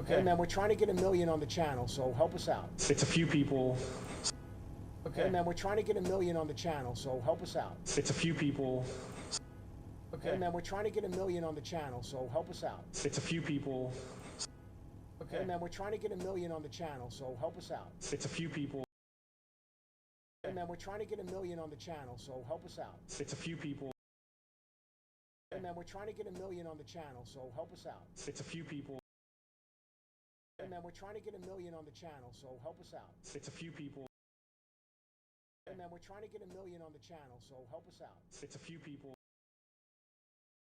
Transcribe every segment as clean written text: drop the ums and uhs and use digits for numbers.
Okay. Hey man, we're trying to get 1 million on the channel, so help us out. It's a few people. Okay. Hey man, we're trying to get 1 million on the channel, so help us out. It's a few people. Okay. Hey man, we're trying to get 1 million on the channel, so help us out. It's a few people. Okay. Hey man, we're trying to get 1 million on the channel, so help us out. It's a few people. Hey man, we're trying to get 1 million on the channel, so help us out. It's a few people. Hey man, we're trying to get 1 million on the channel, so help us out. It's a few people. Hey man, we're trying to get 1 million on the channel, so help us out. It's a few people. Hey man, we're trying to get 1 million on the channel, so help us out. It's a few people.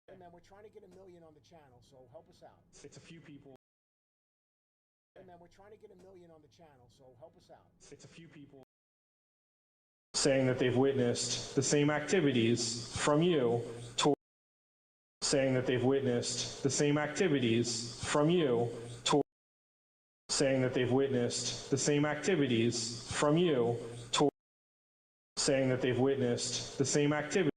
Hey man, we're trying to get 1 million on the channel, so help us out. It's a few people. Hey man, we're trying to get 1 million on the channel, so help us out. It's a few people saying that they've witnessed the same activities from you toward saying that they've witnessed the same activities from you toward saying that they've witnessed the same activities from you toward saying that they've witnessed the same activities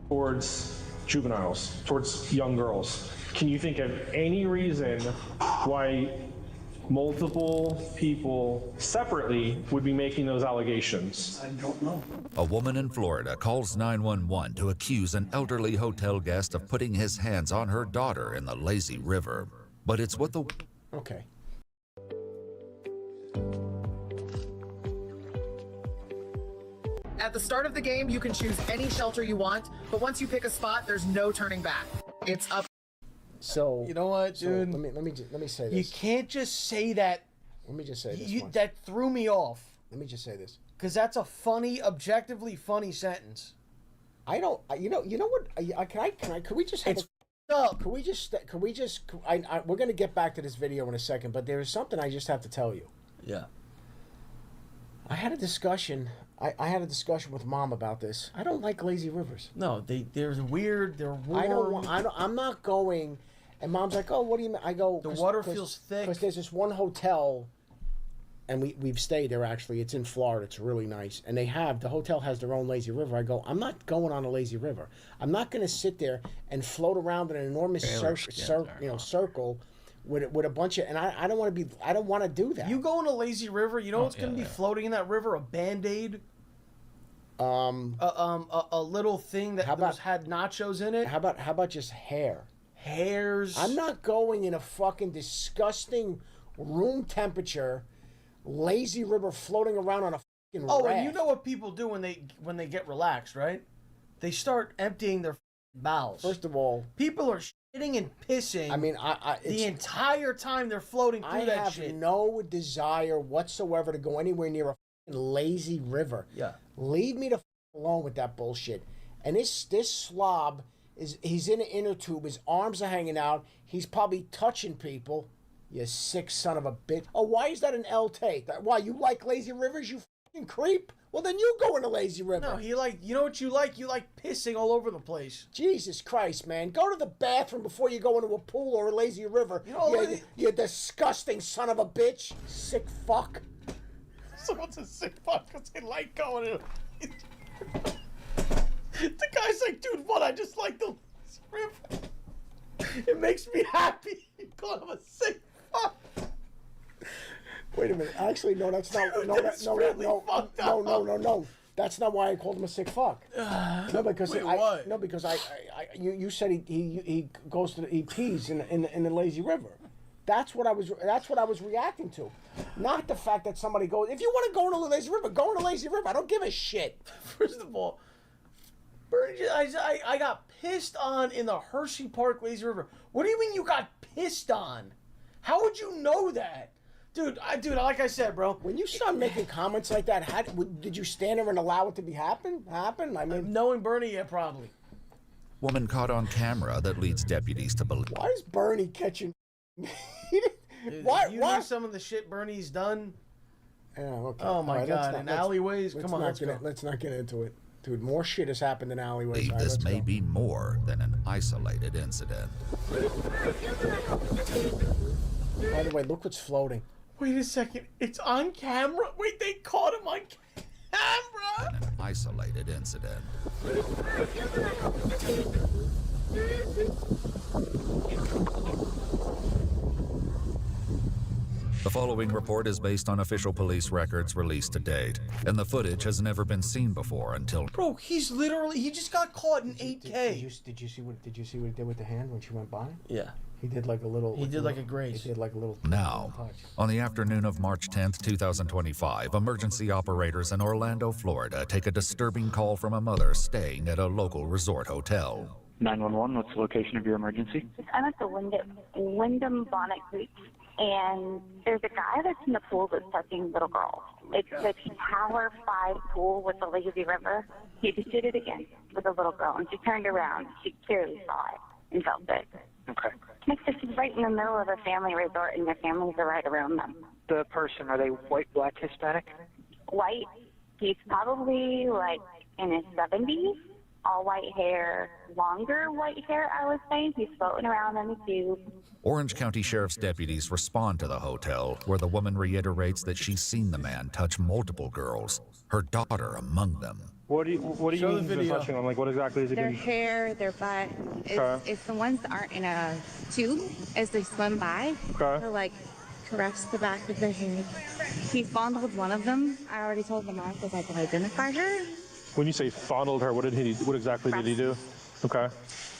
towards juveniles, towards young girls. Can you think of any reason why multiple people separately would be making those allegations? I don't know. A woman in Florida calls 911 to accuse an elderly hotel guest of putting his hands on her daughter in the lazy river. But it's what the... Okay. At the start of the game, you can choose any shelter you want, but once you pick a spot, there's no turning back. It's up. So You know what, dude? So let me say You this. can't just say that. Let me just say this. once. That threw me off. Let me just say this. Because that's a funny, objectively funny sentence. I don't. You know what? Can we just have It's a, up. Can we just? We're gonna get back to this video in a second, but there is something I just have to tell you. Yeah. I had a discussion. I had a discussion with Mom about this. I don't like lazy rivers. No, they're weird. They're warm. I don't want. I'm not going. And Mom's like, "Oh, what do you mean?" I go. The water feels thick. Because there's this one hotel, and we've stayed there actually. It's in Florida. It's really nice, and the hotel has their own lazy river. I go. I'm not going on a lazy river. I'm not going to sit there and float around in an enormous circle. With a bunch of, and I don't want to be, I don't want to do that. You go in a lazy river, you know what's going to be floating in that river? A Band-Aid. A little thing that had nachos in it. How about just hair? Hairs. I'm not going in a fucking disgusting room temperature lazy river floating around on a fucking Oh, raft. and you know what people do when they get relaxed, right? They start emptying their bowels. First of all, people are shitting and pissing. I mean, the entire time they're floating through that shit. I have no desire whatsoever to go anywhere near a fucking lazy river. Yeah. Leave me the fuck alone with that bullshit. And this slob he's in an inner tube. His arms are hanging out. He's probably touching people. You sick son of a bitch. Oh, why is that an L take? Why, you like lazy rivers, you fucking creep? Well, then you go in a lazy river. No, you know what you like? You like pissing all over the place. Jesus Christ, man. Go to the bathroom before you go into a pool or a lazy river. You know, you disgusting son of a bitch. Sick fuck. Someone's a sick fuck because they like going in. The guy's like, dude, what? I just like the river. It makes me happy. You call him a sick fuck. Wait a minute. Actually, no, that's not. Dude, no, that's really fucked up. No. That's not why I called him a sick fuck. No, because Wait, what? No, because you said he goes to he pees in the lazy river. That's what I was reacting to, not the fact that somebody goes. If you want to go in a lazy river, go in a lazy river. I don't give a shit. First of all, Bernie, I got pissed on in the Hershey Park lazy river. What do you mean you got pissed on? How would you know that? Dude, like I said, bro. When you start making comments like that, did you stand there and allow it to be happen? I mean, knowing Bernie, yeah, probably. Woman caught on camera that leads deputies to believe. Why is Bernie catching? Dude, you know some of the shit Bernie's done? Yeah, okay. Oh my All right, God! In alleyways, come on, let's go. Let's not get into it, dude. More shit has happened in alleyways. All right, This let's may go. be more than an isolated incident. By the way, look what's floating. Wait a second, it's on camera. Wait, they caught him on camera. An isolated incident. The following report is based on official police records released to date, and the footage has never been seen before until... Bro, he just got caught in 8K. Did you see what he did with the hand when she went by? Yeah. He did like a little. He did like a grace. He did like a little. Now, touch. on the afternoon of March 10th, 2025, emergency operators in Orlando, Florida take a disturbing call from a mother staying at a local resort hotel. 911, what's the location of your emergency? I'm at the Wyndham Bonnet Creek, and there's a guy that's in the pool that's touching little girls. It's the Tower 5 pool with the lazy river. He just did it again with a little girl, and she turned around. She clearly saw it and felt it. Okay. Next to she's right in the middle of a family resort, and their families are right around them. The person, are they white, black, Hispanic? White. He's probably like in his 70s. All white hair, longer white hair, I would say. He's floating around in the tube. Orange County Sheriff's deputies respond to the hotel, where the woman reiterates that she's seen the man touch multiple girls, her daughter among them. What do you Show mean the video. touching them? Like, what exactly is he Their doing? hair, their butt. Okay. It's the ones that aren't in a tube as they swim by. Okay. To like caress the back of their head. He fondled one of them. I already told the mom because I can identify her. When you say fondled her, what exactly did he do? Okay.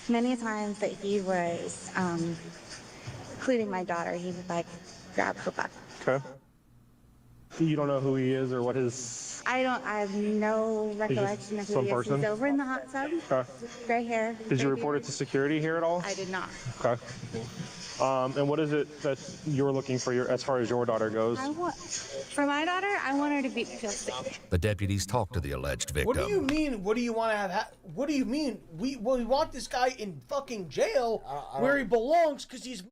Many times that he was, including my daughter, he would like grab her butt. Okay. You don't know who he is or what his... I have no recollection of who some he is. person? He's over in the hot tub. Okay. Gray hair. Did you gray report it beard. to security here at all? I did not. Okay. And what is it that you're looking for as far as your daughter goes? For my daughter, I want her to feel safe. The deputies talk to the alleged victim. What do you mean? What do you want to have? What do you mean? We want this guy in fucking jail where he belongs because he's.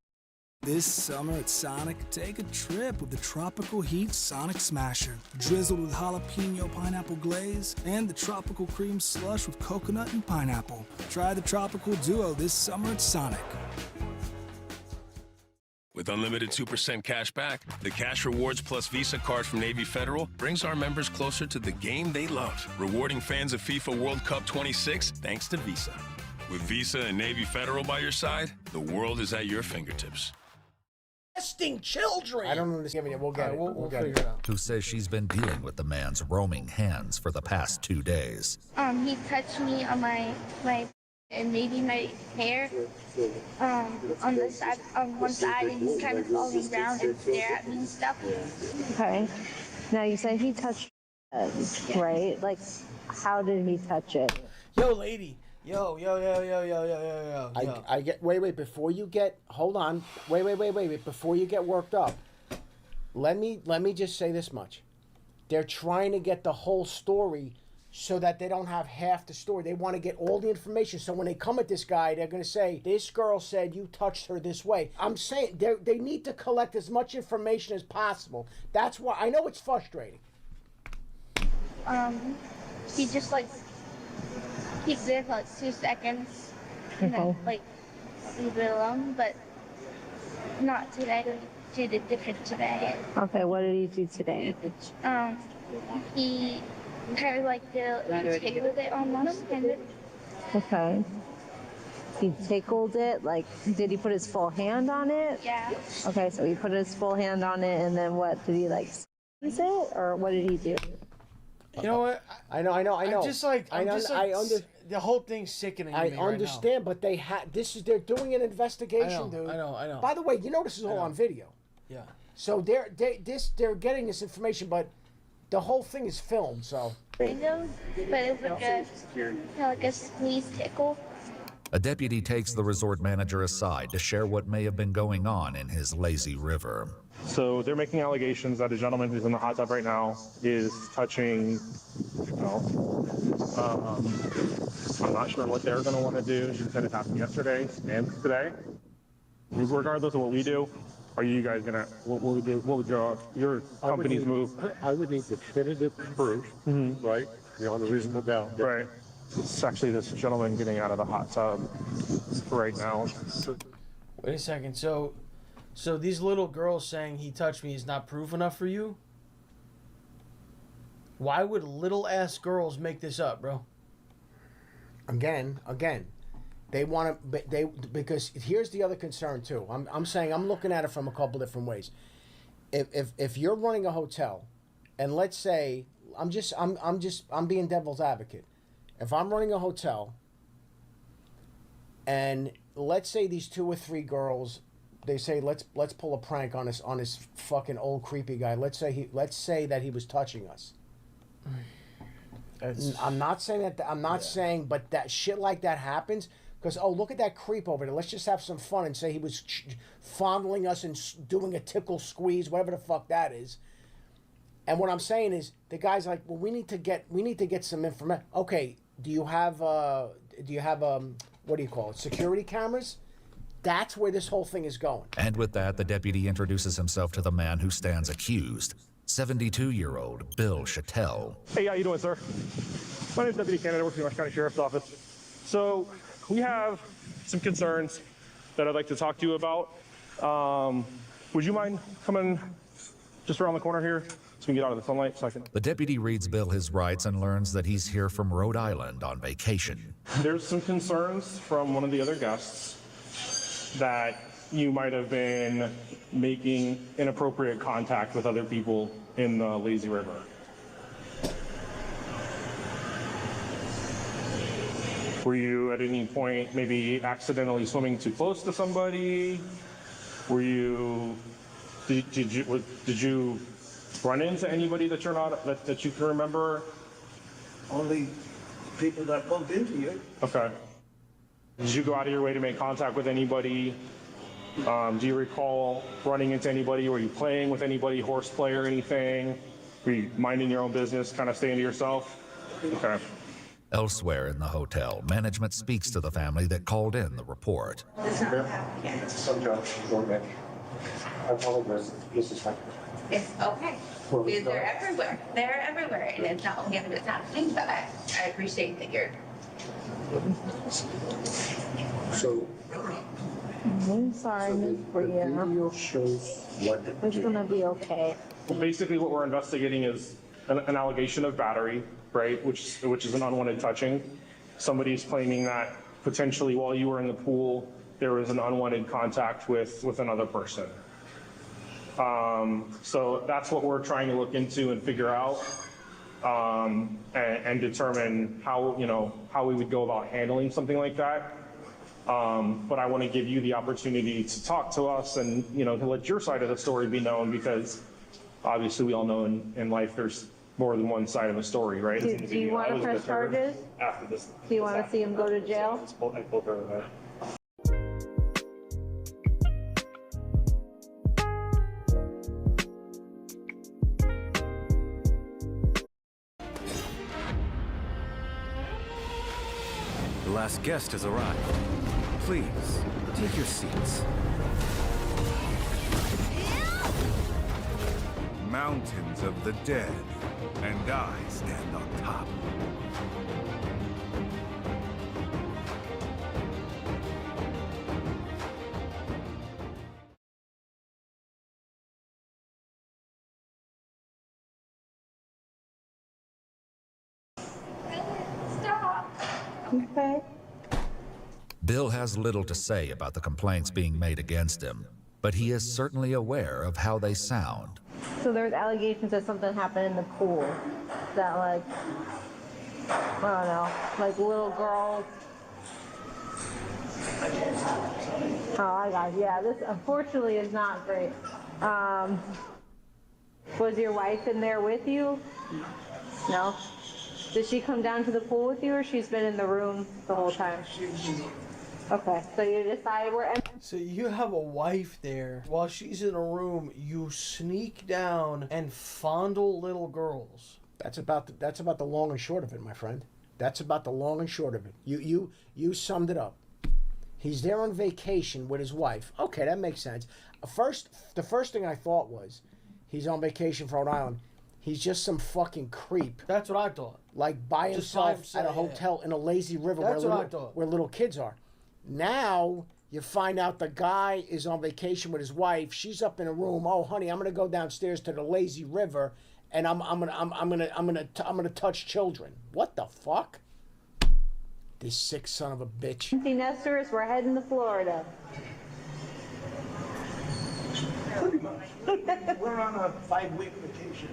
This summer at Sonic, take a trip with the Tropical Heat Sonic Smasher. Drizzled with jalapeno pineapple glaze and the Tropical Cream Slush with coconut and pineapple. Try the Tropical Duo this summer at Sonic. With unlimited 2% cash back, the Cash Rewards Plus Visa card from Navy Federal brings our members closer to the game they love, rewarding fans of FIFA World Cup 26 thanks to Visa. With Visa and Navy Federal by your side, the world is at your fingertips. Testing children. I don't understand it. We'll get it. We'll get figure it out. Who says she's been dealing with the man's roaming hands for the past 2 days. He touched me on my and maybe my hair on the side, on one side, and he kind of falling around and stare at me and stuff. Okay. Now you said he touched it, right? Like, how did he touch it? Yo, lady. Yo. I get. Wait. Before you get. Hold on. Wait. Before you get worked up, let me just say this much. They're trying to get the whole story so that they don't have half the story. They want to get all the information. So when they come at this guy, they're going to say, this girl said you touched her this way. I'm saying they need to collect as much information as possible. That's why I know it's frustrating. He just like keeps it for like 2 seconds and then like leave it alone, but not today. He did it different today. Okay, what did he do today? He kind of like tickled it almost, kind of. Okay. He tickled it? Like, did he put his full hand on it? Yeah. Okay, so he put his full hand on it, and then what? Did he, like, squeeze it? Or what did he do? You know what? I know. I'm just like, the whole thing's sickening to me I understand, but they they're doing an investigation, dude. I know. By the way, you know this is all on video. Yeah. So they're getting this information, but the whole thing is filmed. So. Windows, but it was like a squeeze tickle. A deputy takes the resort manager aside to share what may have been going on in his lazy river. So they're making allegations that a gentleman who's in the hot tub right now is touching, I'm not sure what they're going to want to do. She said it happened yesterday and today. Regardless of what we do, are you guys gonna? What would your company's move? I would need definitive proof, right? Beyond a reasonable doubt. Right. It's actually this gentleman getting out of the hot tub right now. Wait a second. So these little girls saying he touched me is not proof enough for you? Why would little ass girls make this up, bro? Again, they want to. Because here's the other concern too. I'm saying I'm looking at it from a couple different ways. If you're running a hotel, and let's say I'm being devil's advocate. If I'm running a hotel, and let's say these 2 or 3 girls, they say let's pull a prank on this fucking old creepy guy. Let's say that he was touching us. I'm not saying that. I'm not saying, but that shit like that happens because look at that creep over there. Let's just have some fun and say he was fondling us and doing a tickle squeeze, whatever the fuck that is. And what I'm saying is the guy's like, well, we need to get some information. Okay, do you have what do you call it? Security cameras? That's where this whole thing is going. And with that, the deputy introduces himself to the man who stands accused, 72-year-old Bill Chattel. Hey, how you doing, sir? My name is Deputy Canada, working for the County Sheriff's Office. So we have some concerns that I'd like to talk to you about. Would you mind coming just around the corner here so we can get out of the sunlight so I can... The deputy reads Bill his rights and learns that he's here from Rhode Island on vacation. There's some concerns from one of the other guests that you might have been making inappropriate contact with other people in the Lazy River. Were you at any point maybe accidentally swimming too close to somebody? Were you, did you run into anybody that you're not, that you can remember? Only people that bumped into you. Okay. Did you go out of your way to make contact with anybody? Do you recall running into anybody? Were you playing with anybody, horseplay or anything? Were you minding your own business, kind of staying to yourself? Okay. Elsewhere in the hotel, management speaks to the family that called in the report. Some judge, I apologize. This is It's okay. They're everywhere. They're everywhere. And it's not only if it's happening, but I appreciate that you're. So, I'm sorry, Miss Bria. video shows what It's gonna be okay. Well, basically what we're investigating is an allegation of battery, right? Which is an unwanted touching. Somebody's claiming that potentially while you were in the pool, there was an unwanted contact with another person. So that's what we're trying to look into and figure out, and determine how we would go about handling something like that. But I want to give you the opportunity to talk to us and, to let your side of the story be known, because obviously we all know in life there's more than one side of a story, right? Do you want to press charges? After this. Do you want to see him go to jail? I told her that. The last guest has arrived. Please, take your seats. Mountains of the dead, and I stand on top. Stop. Okay. Bill has little to say about the complaints being made against him, but he is certainly aware of how they sound. So there's allegations that something happened in the pool. That I don't know, little girls. Oh, I got it. Yeah, this unfortunately is not great. Was your wife in there with you? No? Did she come down to the pool with you, or she's been in the room the whole time? Okay, so you decided we're... So you have a wife there. While she's in a room, you sneak down and fondle little girls. That's about the long and short of it, my friend. That's about the long and short of it. You summed it up. He's there on vacation with his wife. Okay, that makes sense. The first thing I thought was, he's on vacation from Rhode Island. He's just some fucking creep. That's what I thought. Like by Just by himself at a himself, hotel in a lazy river That's what I thought. where little kids are. Now you find out the guy is on vacation with his wife. She's up in a room. Oh, honey, I'm gonna go downstairs to the lazy river, and I'm gonna touch children. What the fuck? This sick son of a bitch. Empty nesters, we're heading to Florida. We're on a 5-week vacation.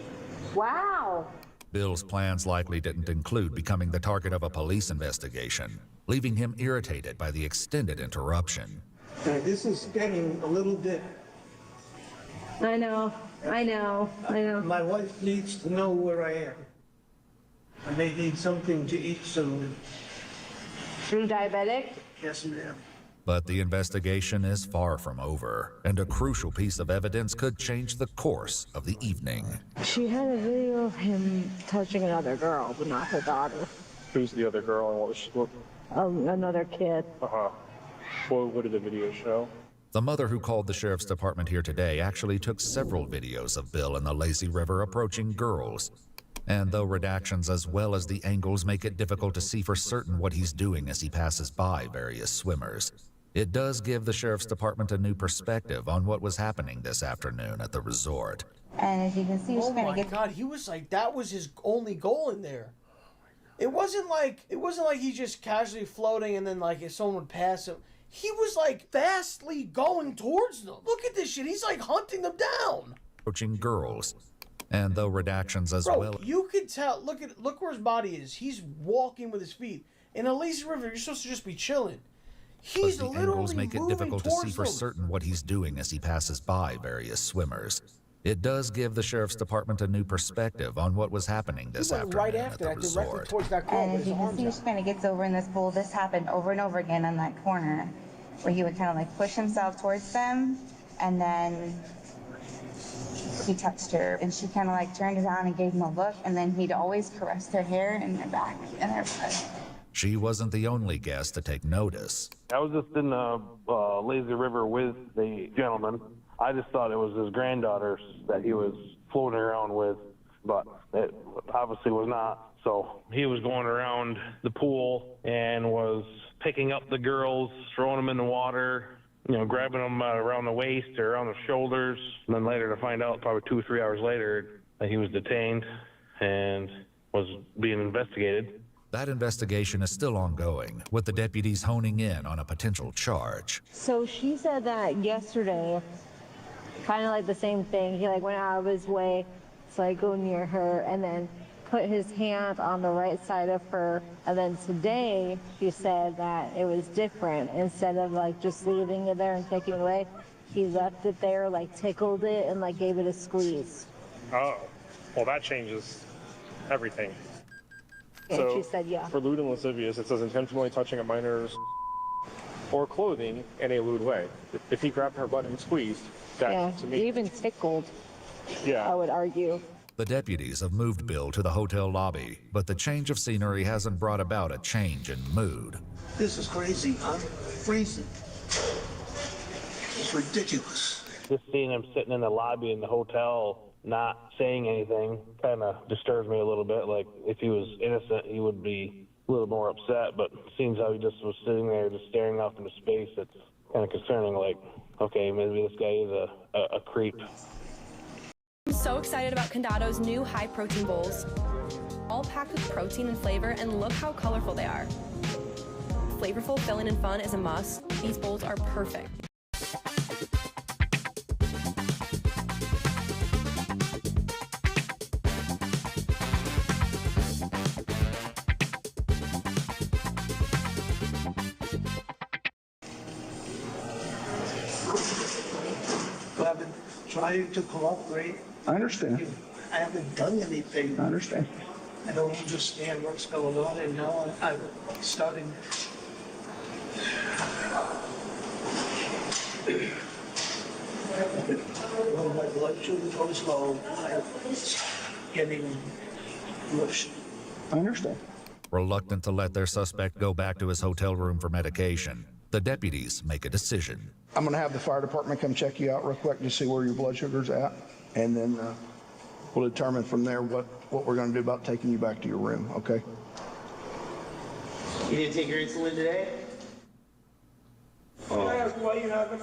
Wow. Bill's plans likely didn't include becoming the target of a police investigation, leaving him irritated by the extended interruption. This is getting a little bit. I know. My wife needs to know where I am. I may need something to eat soon. Are you diabetic? Yes, ma'am. But the investigation is far from over, and a crucial piece of evidence could change the course of the evening. She had a video of him touching another girl, but not her daughter. Who's the other girl and what was she? Another kid. What did the video show? The mother who called the sheriff's department here today actually took several videos of Bill in the lazy river approaching girls. And though redactions as well as the angles make it difficult to see for certain what he's doing as he passes by various swimmers, it does give the sheriff's department a new perspective on what was happening this afternoon at the resort. And as you can see, oh my God, he was like, that was his only goal in there. It wasn't like he's just casually floating and then like if someone would pass him. He was like fastly going towards them. Look at this shit. He's like hunting them down. Approaching girls. And though redactions as Bro, well. you could tell. Look where his body is. He's walking with his feet. In a lazy river, you're supposed to just be chilling. He's the literally angles make it moving difficult to see towards for them. certain what he's doing as he passes by various swimmers. It does give the sheriff's department a new perspective on what was happening this afternoon right at after the that, directly resort. towards that girl And with as his you can arms see, out. she kind of gets over in this pool. This happened over and over again on that corner, where he would kind of like push himself towards them, and then he touched her, and she kind of like turned around and gave him a look, and then he'd always caressed her hair and her back and her butt. She wasn't the only guest to take notice. I was just in the lazy river with the gentleman. I just thought it was his granddaughter that he was floating around with, but it obviously was not. So he was going around the pool and was picking up the girls, throwing them in the water, grabbing them around the waist or around the shoulders. And then later to find out, probably 2 or 3 hours later, that he was detained and was being investigated. That investigation is still ongoing, with the deputies honing in on a potential charge. So she said that yesterday, kind of like the same thing. He like went out of his way to like go near her and then put his hand on the right side of her. And then today she said that it was different. Instead of like just leaving it there and taking it away, he left it there, like tickled it and like gave it a squeeze. Oh, well that changes everything. And So, she said yeah. for lewd and lascivious, it says intentionally touching a minor's or clothing in a lewd way. If he grabbed her butt and squeezed, that Yeah, to me, even tickled, yeah. I would argue. The deputies have moved Bill to the hotel lobby, but the change of scenery hasn't brought about a change in mood. This is crazy. I'm freezing. It's ridiculous. Just seeing him sitting in the lobby in the hotel, not saying anything, kind of disturbs me a little bit. Like, if he was innocent, he would be a little more upset, but it seems how he just was sitting there just staring off into space. It's kind of concerning, like, okay, maybe this guy is a creep. I'm so excited about Condado's new high-protein bowls. All packed with protein and flavor, and look how colorful they are. Flavorful, filling, and fun is a must. These bowls are perfect. I've been trying to cooperate. I understand. I haven't done anything. I understand. I don't understand what's going on, and now I'm starting. When my blood sugar goes low, I'm getting mushy. I understand. Reluctant to let their suspect go back to his hotel room for medication, The deputies make a decision. I'm going to have the fire department come check you out real quick to see where your blood sugar's at, and then we'll determine from there what we're going to do about taking you back to your room, okay? You didn't take your insulin today? Can I ask why you haven't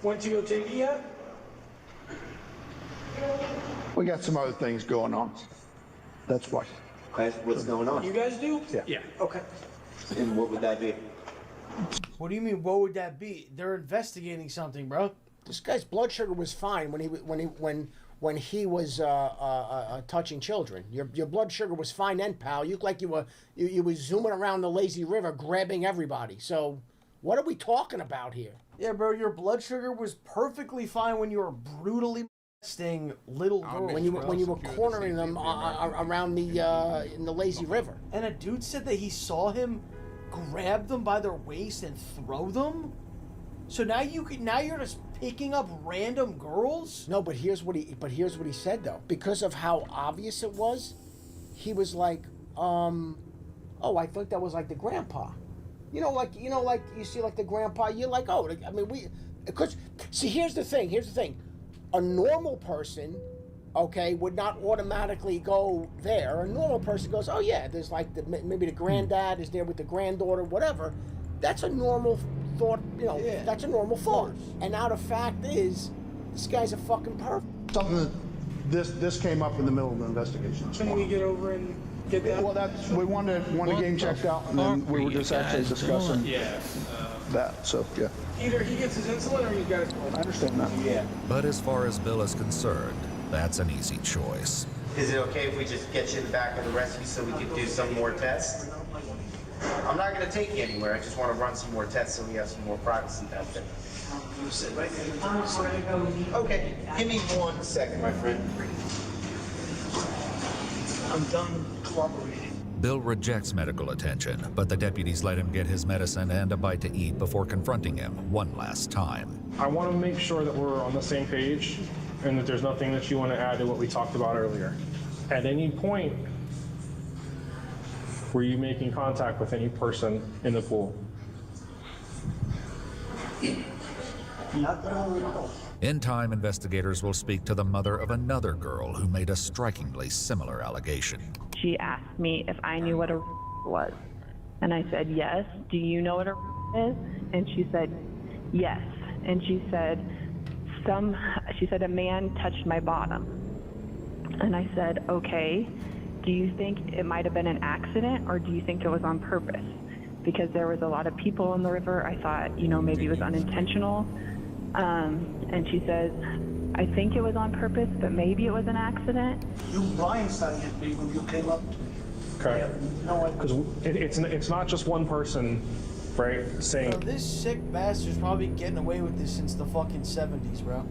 went to go take it yet? We got some other things going on. That's why. What's going on? You guys do? Yeah. Okay. And what would that be? What do you mean? What would that be? They're investigating something, bro. This guy's blood sugar was fine when he was touching children. Your blood sugar was fine then, pal. You look like you were zooming around the lazy river, grabbing everybody. So, what are we talking about here? Yeah, bro. Your blood sugar was perfectly fine when you were brutally molesting little girls. When you were cornering them around in the lazy river. And a dude said that he saw him grab them by their waist and throw them. So now you're just picking up random girls? No, but here's what he said though. Because of how obvious it was, he was like, oh, I thought that was like the grandpa. You know, like you see like the grandpa, you're like, oh, I mean because see, here's the thing. A normal person, okay, would not automatically go there. A normal person goes, oh yeah, there's like maybe the granddad is there with the granddaughter, whatever. That's a normal thought, that's a normal thought. And now the fact is, this guy's a fucking perv. Something that this came up in the middle of the investigation. Can we get over and get that? Well, we wanted getting checked out, and then we were just actually discussing that. So yeah. Either he gets his insulin or you guys. I understand that. Yeah. But as far as Bill is concerned, that's an easy choice. Is it okay if we just get you in the back of the rescue so we can do some more tests? I'm not going to take you anywhere. I just want to run some more tests so we have some more privacy back there. Okay, give me 1 second, my friend. I'm done cooperating. Bill rejects medical attention, but the deputies let him get his medicine and a bite to eat before confronting him one last time. I want to make sure that we're on the same page and that there's nothing that you want to add to what we talked about earlier. At any point, were you making contact with any person in the pool? Not that I recall. In time, investigators will speak to the mother of another girl who made a strikingly similar allegation. She asked me if I knew what a was. And I said, yes. Do you know what a is? And she said, yes. And she said, a man touched my bottom. And I said, okay. Do you think it might have been an accident or do you think it was on purpose? Because there was a lot of people in the river. I thought, maybe it was unintentional. And she says, I think it was on purpose, but maybe it was an accident. You blindsided me when you came up. Okay. Because it's not just one person, right, saying... Bro, this sick bastard's probably getting away with this since the fucking 70s, bro.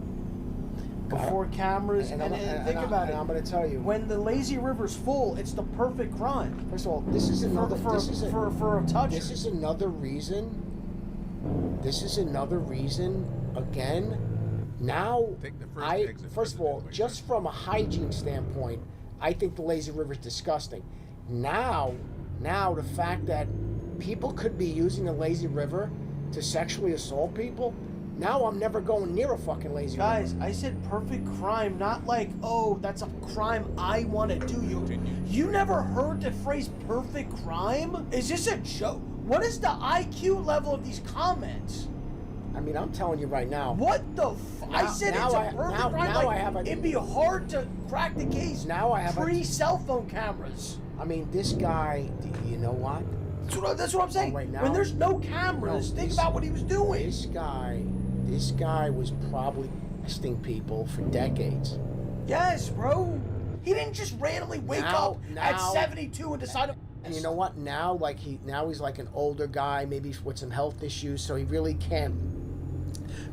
Before cameras, and think about it. I'm going to tell you. When the lazy river's full, it's the perfect crime. First of all, this is another... For a toucher. This is another reason, again, now, first of all, just from a hygiene standpoint, I think the lazy river is disgusting. Now, the fact that people could be using the lazy river to sexually assault people, now I'm never going near a fucking lazy river. Guys, I said perfect crime, not like, oh, that's a crime I want to do. You never heard the phrase perfect crime? Is this a joke? What is the IQ level of these comments? I mean, I'm telling you right now. What the I said it's a perfect crime. Now I have a... It'd be hard to crack the case. Now I have pre-cell phone cameras. I mean, this guy, you know what? That's what I'm saying. Right now, when there's no cameras, think about what he was doing. This guy was probably testing people for decades. Yes, bro. He didn't just randomly wake up at 72 and decide to... And you know what? Now he's like an older guy, maybe with some health issues, so he really can't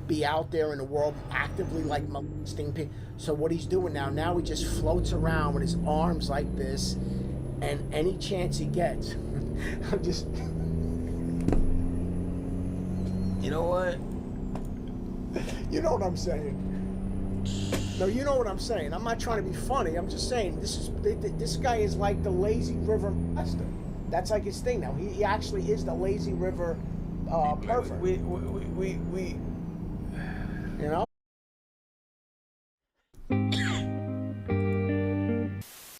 be out there in the world actively like molesting people. So what he's doing now he just floats around with his arms like this, and any chance he gets, I'm just... You know what? You know what I'm saying? No, you know what I'm saying. I'm not trying to be funny. I'm just saying this guy is like the lazy river master. That's like his thing now. He actually is the lazy river perfect. We you know.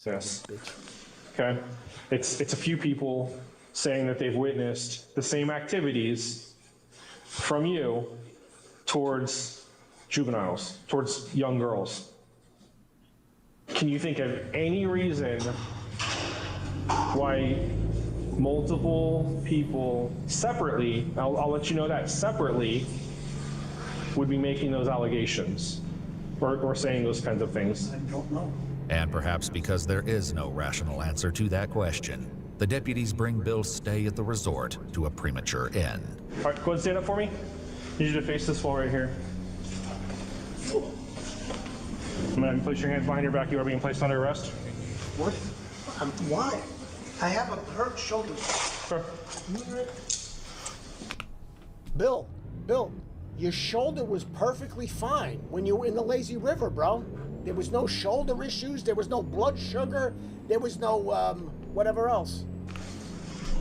Yes. Okay. It's a few people saying that they've witnessed the same activities from you towards juveniles, towards young girls. Can you think of any reason why multiple people separately, I'll let you know that separately, would be making those allegations or saying those kinds of things? I don't know. And perhaps because there is no rational answer to that question, the deputies bring Bill's stay at the resort to a premature end. All right, go ahead and stand up for me. I need you to face this wall right here. I'm going to place your hands behind your back. You are being placed under arrest. What? Why? I have a hurt shoulder. Sure. Bill, your shoulder was perfectly fine when you were in the lazy river, bro. There was no shoulder issues. There was no blood sugar. There was no whatever else.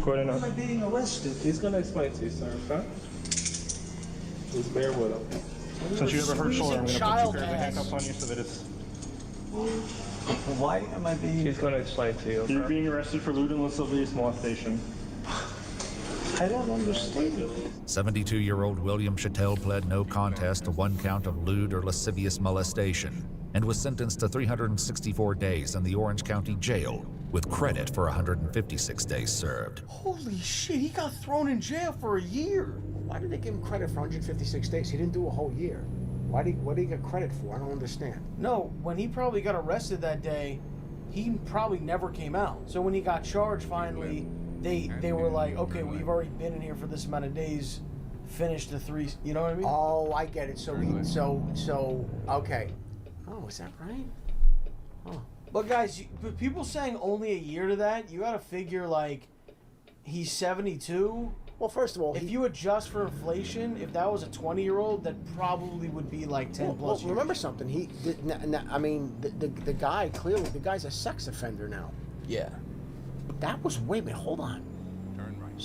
Go ahead Why am I and being arrested? He's gonna explain to you, sir, okay? Just bear with him. since you have a hurt shoulder, I'm going to put child two pairs of ass. handcuffs on you so that it's. Why am I being... He's gonna explain to you, okay? You're being arrested for lewd and lascivious molestation. I don't understand. 72-year-old William Chattel pled no contest to one count of lewd or lascivious molestation and was sentenced to 364 days in the Orange County Jail with credit for 156 days served. Holy shit, he got thrown in jail for a year. Why did they give him credit for 156 days? He didn't do a whole year. What did he get credit for? I don't understand. No, when he probably got arrested that day, he probably never came out. So when he got charged finally, they were like, okay, well, you've already been in here for this amount of days. Finish the 3, you know what I mean? Oh, I get it. So okay. Oh, is that right? Oh. But guys, but people saying only a year to that, you gotta figure like, he's 72. Well, first of all, if you adjust for inflation, if that was a 20-year-old, that probably would be like 10 plus years. Remember something? He did. I mean, the guy clearly, the guy's a sex offender now. Yeah. That was wait a minute. Hold on. Turn right.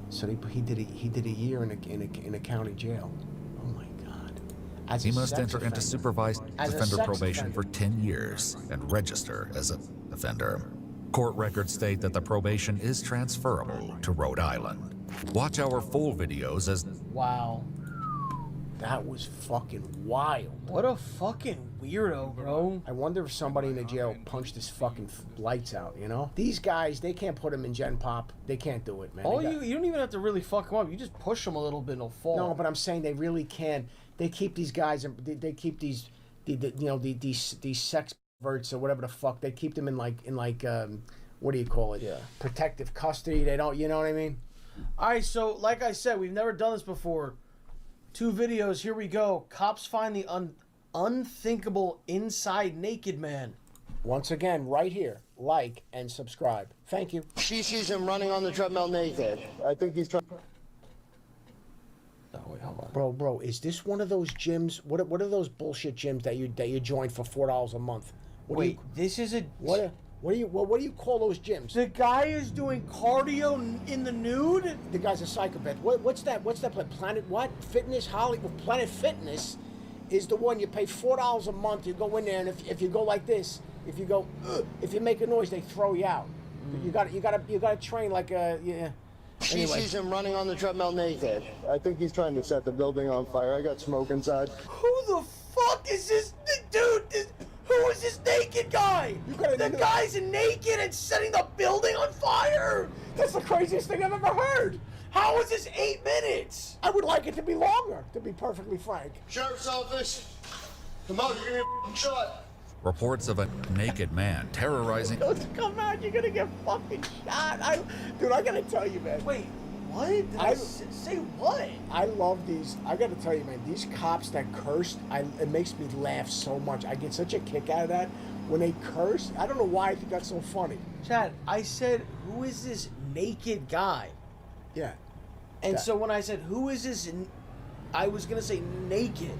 So he did a year in a county jail. Oh my God. As He a must sex enter into offender. supervised As a offender sex probation offender. for 10 years and register as an offender. Court records state that the probation is transferable to Rhode Island. Watch our full videos as Wow. That was fucking wild. What a fucking weirdo, bro. I wonder if somebody in the jail punched his fucking lights out, you know? These guys, they can't put him in Gen Pop. They can't do it, man. You don't even have to really fuck him up. You just push him a little bit and he'll fall. No, but I'm saying they really can. They keep these guys, they keep these sex perverts or whatever the fuck. They keep them in like what do you call it? Yeah. Protective custody. They don't, you know what I mean? All right, so like I said, we've never done this before. 2 videos, here we go. Cops find the unthinkable inside naked man. Once again, right here, like and subscribe. Thank you. She sees him running on the treadmill naked. I think he's trying. Oh, wait, hold on. Bro, is this one of those gyms? What are those bullshit gyms that you join for $4 a month? Wait, this is a... What do you call those gyms? The guy is doing cardio in the nude? The guy's a psychopath. What's that? What's that? Planet what? Fitness? Hollywood? Planet Fitness is the one you pay $4 a month. You go in there, and if you go like this, if you make a noise, they throw you out. You got to train like a yeah. She Anyway. sees him running on the treadmill naked. I think he's trying to set the building on fire. I got smoke inside. Who the fuck is this dude? Who is this naked guy? The guy's naked and setting the building on fire? That's the craziest thing I've ever heard. How is this 8 minutes? I would like it to be longer, to be perfectly frank. Sheriff's office. Come out, you're gonna get shot. reports of a naked man terrorizing. Come out, you're gonna get fucking shot. Dude, I gotta tell you, man. Wait, what? Say what? I love these. I gotta tell you, man, these cops that cursed, it makes me laugh so much. I get such a kick out of that. When they curse, I don't know why I think that's so funny. Chad, I said, who is this naked guy? Yeah. And so when I said, who is this, I was going to say naked,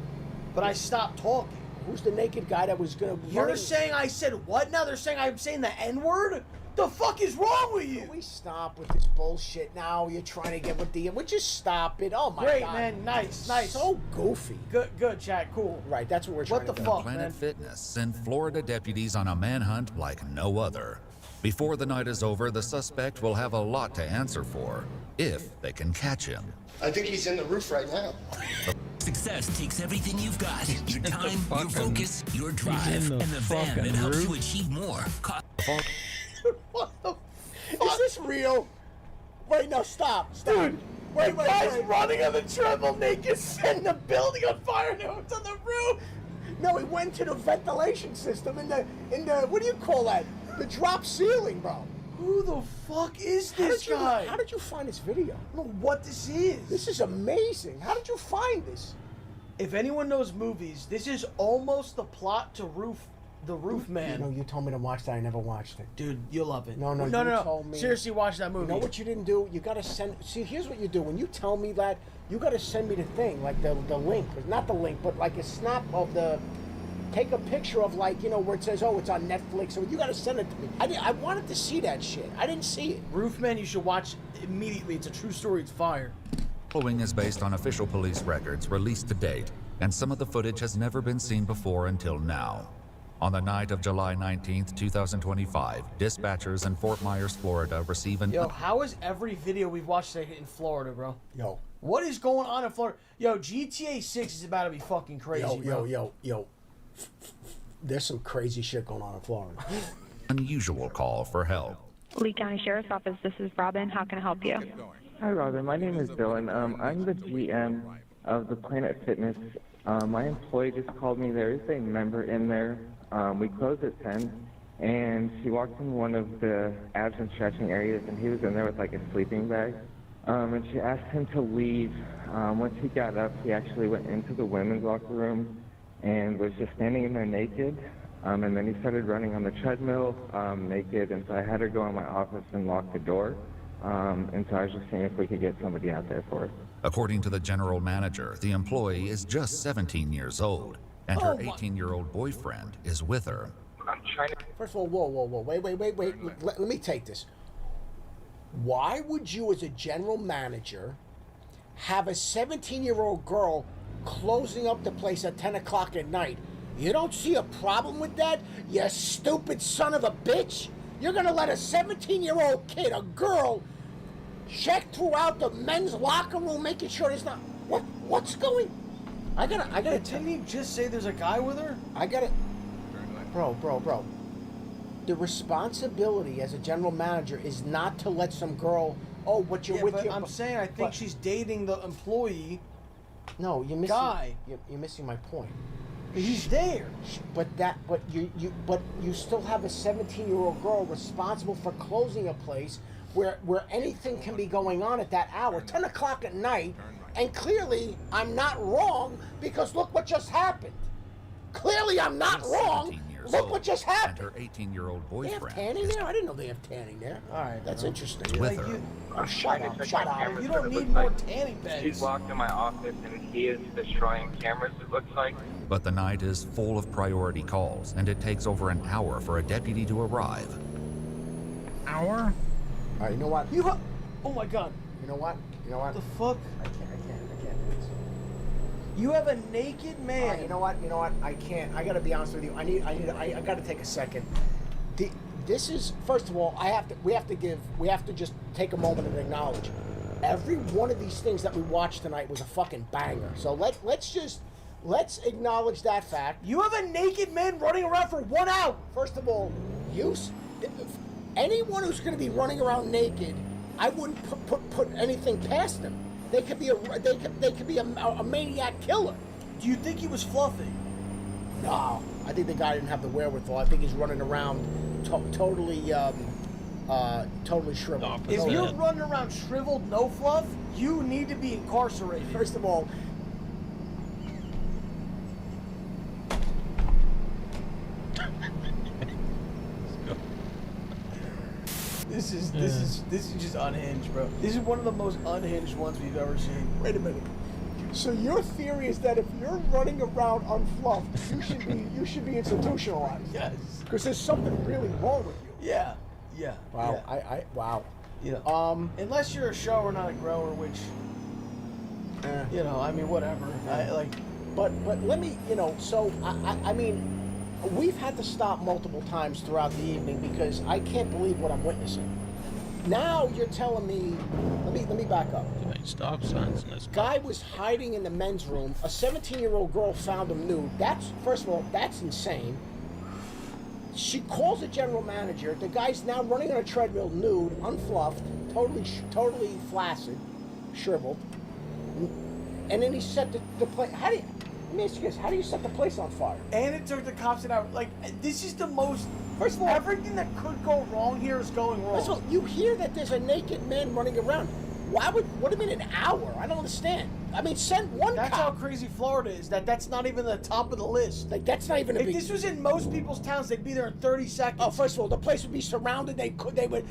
but I stopped talking. Who's the naked guy that was going to... You're saying I said what now? They're saying I'm saying the N-word? The fuck is wrong with you? Can we stop with this bullshit now? You're trying to get with the... Would you stop it? Oh, my Great, God. man. Nice, nice. So goofy. Good, Chad. Cool. Right, that's what we're trying to do. What the fuck, Planet man? Fitness sent Florida deputies on a manhunt like no other. Before the night is over, the suspect will have a lot to answer for, if they can catch him. I think he's in the roof right now. Success takes everything you've got. Your time, your focus, your in drive, the and the van fucking that helps roof? you achieve more. What the fuck? Is this real? Wait, no, stop. Dude, wait, the guy's running on the treadmill naked, setting the building on fire, and it's on the roof. No, he went to the ventilation system in the, what do you call that? The drop ceiling, bro. Who the fuck is this guy? How did you find this video? I don't know what this is. This is amazing. How did you find this? If anyone knows movies, this is almost the plot to The Roof Man. No, you told me to watch that. I never watched it. Dude, you'll love it. No, you told me. Seriously, watch that movie. You know what you didn't do? You gotta send. See, here's what you do. When you tell me that, you gotta send me the thing, like the link. Not the link, but like a snap of the. Take a picture of, like, you know, where it says, oh, it's on Netflix. Or you gotta send it to me. I wanted to see that shit. I didn't see it. Roof Man, you should watch immediately. It's a true story. It's fire. Following is based on official police records released to date, and some of the footage has never been seen before until now. On the night of July 19th, 2025, dispatchers in Fort Myers, Florida receive an... Yo, how is every video we've watched today in Florida, bro? Yo. What is going on in Florida? Yo, GTA 6 is about to be fucking crazy, bro. Yo. There's some crazy shit going on in Florida. unusual call for help. Lee County Sheriff's Office, this is Robin. How can I help you? Hi, Robin. My name is Dylan. I'm the GM of the Planet Fitness. My employee just called me. There is a member in there. We close at 10, and she walked in one of the abs and stretching areas, and he was in there with like a sleeping bag. And she asked him to leave. Once he got up, he actually went into the women's locker room and was just standing in there naked. And then he started running on the treadmill naked, and so I had her go in my office and lock the door. And so I was just seeing if we could get somebody out there for us. According to the general manager, the employee is just 17 years old, and her 18-year-old boyfriend is with her. I'm trying to... First of all, whoa. Wait. Let me take this. Why would you, as a general manager, have a 17-year-old girl closing up the place at 10 o'clock at night? You don't see a problem with that, you stupid son of a bitch? You're gonna let a 17-year-old kid, a girl, check throughout the men's locker room, making sure there's not... What's going... I gotta... Didn't he just say there's a guy with her? Bro. The responsibility as a general manager is not to let some girl... Oh, but you're with but your... I'm saying I think she's dating the employee. No, you're missing... Guy. You're missing my point. He's there. But you still have a 17-year-old girl responsible for closing a place where anything can be going on at that hour, 10 o'clock at night, and clearly I'm not wrong because look what just happened. Clearly I'm not wrong. Look what just happened. And her 18-year-old They have boyfriend tanning there? I didn't know they have tanning there. All right, that's interesting. with her. Shut up. You don't need more tanning beds. She's locked in my office, and he is destroying cameras, it looks like. But the night is full of priority calls, and it takes over an hour for a deputy to arrive. Hour? All right, you know what? Oh my God. You know what? What the fuck? I can't do this. You have a naked man. You know what? I can't. I gotta be honest with you. I gotta take a second. This is, first of all, we have to just take a moment and acknowledge every one of these things that we watched tonight was a fucking banger. So let's acknowledge that fact. You have a naked man running around for 1 hour. First of all, anyone who's going to be running around naked, I wouldn't put anything past them. They could be a maniac killer. Do you think he was fluffy? No, I think the guy didn't have the wherewithal. I think he's running around totally shriveled. If you're running around shriveled, no fluff, you need to be incarcerated. First of all, This is just unhinged, bro. This is one of the most unhinged ones we've ever seen. Wait a minute. So your theory is that if you're running around unfluffed, you should be institutionalized. Yes. Because there's something really wrong with you. Yeah. Yeah. Wow. Yeah. Wow. Yeah. Unless you're a shower, not a grower, which, you know, I mean, whatever. But let me, you know, so I mean, we've had to stop multiple times throughout the evening because I can't believe what I'm witnessing. Now you're telling me, let me back up. Stop signs in this. Guy was hiding in the men's room. A 17-year-old girl found him nude. That's, first of all, that's insane. She calls the general manager. The guy's now running on a treadmill, nude, unfluffed, totally flaccid, shriveled. And then he set the place. How do you? Let me ask you this: how do you set the place on fire? And it took the cops an hour. Like, this is the most. First of all, everything that could go wrong here is going wrong. First of all, you hear that there's a naked man running around. Why would? What do you mean an hour? I don't understand. I mean, send one. That's how crazy Florida is. That's not even the top of the list. Like, that's not even a If this was in most people's towns, they'd be there in 30 seconds. Oh, first of all, the place would be surrounded. They would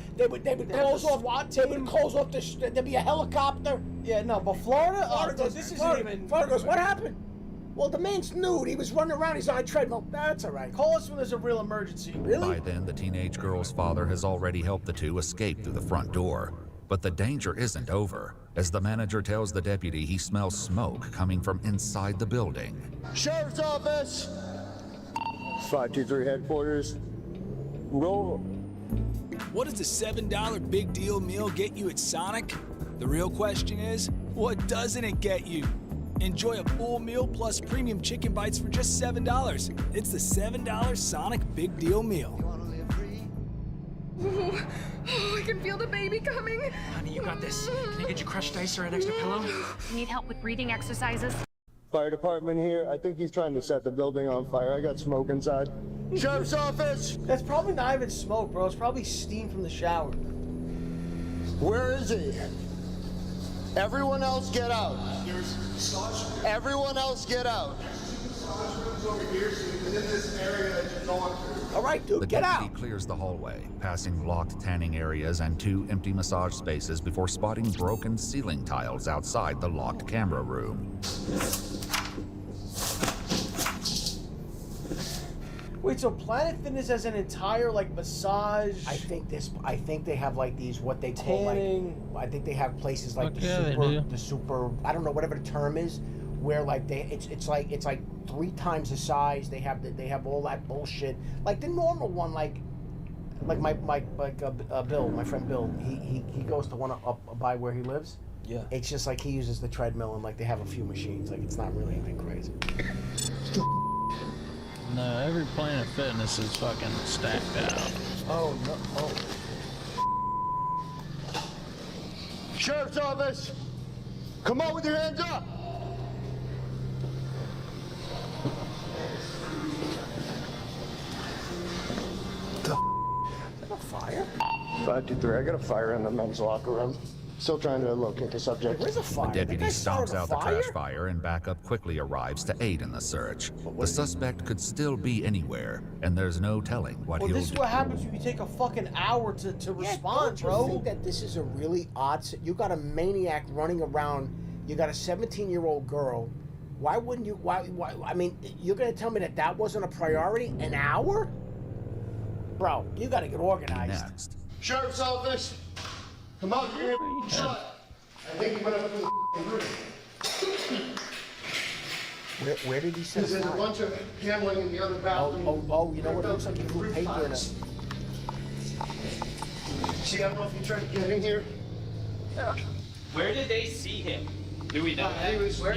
close off. SWAT They would close off the. There'd be a helicopter. Yeah, no, but Florida. Florida goes. What happened? Well, the man's nude. He was running around. He's on a treadmill. That's all right. Call us when there's a real emergency. Really? By then, the teenage girl's father has already helped the two escape through the front door. But the danger isn't over, as the manager tells the deputy he smells smoke coming from inside the building. Sheriff's Office! 523 headquarters. Roll. What does the $7 big deal meal get you at Sonic? The real question is, what doesn't it get you? Enjoy a full meal plus premium chicken bites for just $7. It's the $7 Sonic Big Deal Meal. I can feel the baby coming. Honey, you got this. Can I get you crushed ice or an extra pillow? Need help with breathing exercises? Fire department here. I think he's trying to set the building on fire. I got smoke inside. Sheriff's Office! That's probably not even smoke, bro. It's probably steam from the shower. Where is he? Everyone else get out. Everyone else get out. All right, dude, The get deputy out. clears the hallway, passing locked tanning areas and 2 empty massage spaces before spotting broken ceiling tiles outside the locked camera room. Wait, so Planet Fitness has an entire like massage? I think they have like these what they call tanning. I think they have places like Okay, the super. I don't know whatever the term is, where like it's like 3 times the size. They have all that bullshit. Like the normal one, like Bill, my friend Bill. He goes to one up by where he lives. Yeah. It's just like he uses the treadmill and like they have a few machines. Like it's not really anything crazy. No, every Planet Fitness is fucking stacked out. Oh no! Oh. Sheriff's Office! Come on with your hands up! Is that a fire? 523, I got a fire in the men's locker room. Still trying to locate the subject. Where's the fire? The deputy stomps out the trash fire and backup quickly arrives to aid in the search. The suspect could still be anywhere, and there's no telling what Well, he'll this is do. what happens when you take a fucking hour to respond, don't bro. you think that this is a really odd? You got a maniac running around. You got a 17-year-old girl. Why wouldn't you? Why? I mean, you're gonna tell me that wasn't a priority? An hour, bro? You got to get organized. Next. Sheriff's Office! Come on, you're gonna shut. I think he went up to the roof. Where did he set There's a bunch of handling in the other bathroom. Oh, you know what? It looks like he threw paper in it. See, I don't know if you tried to get in here. Where did they see him? Do we know? He was where?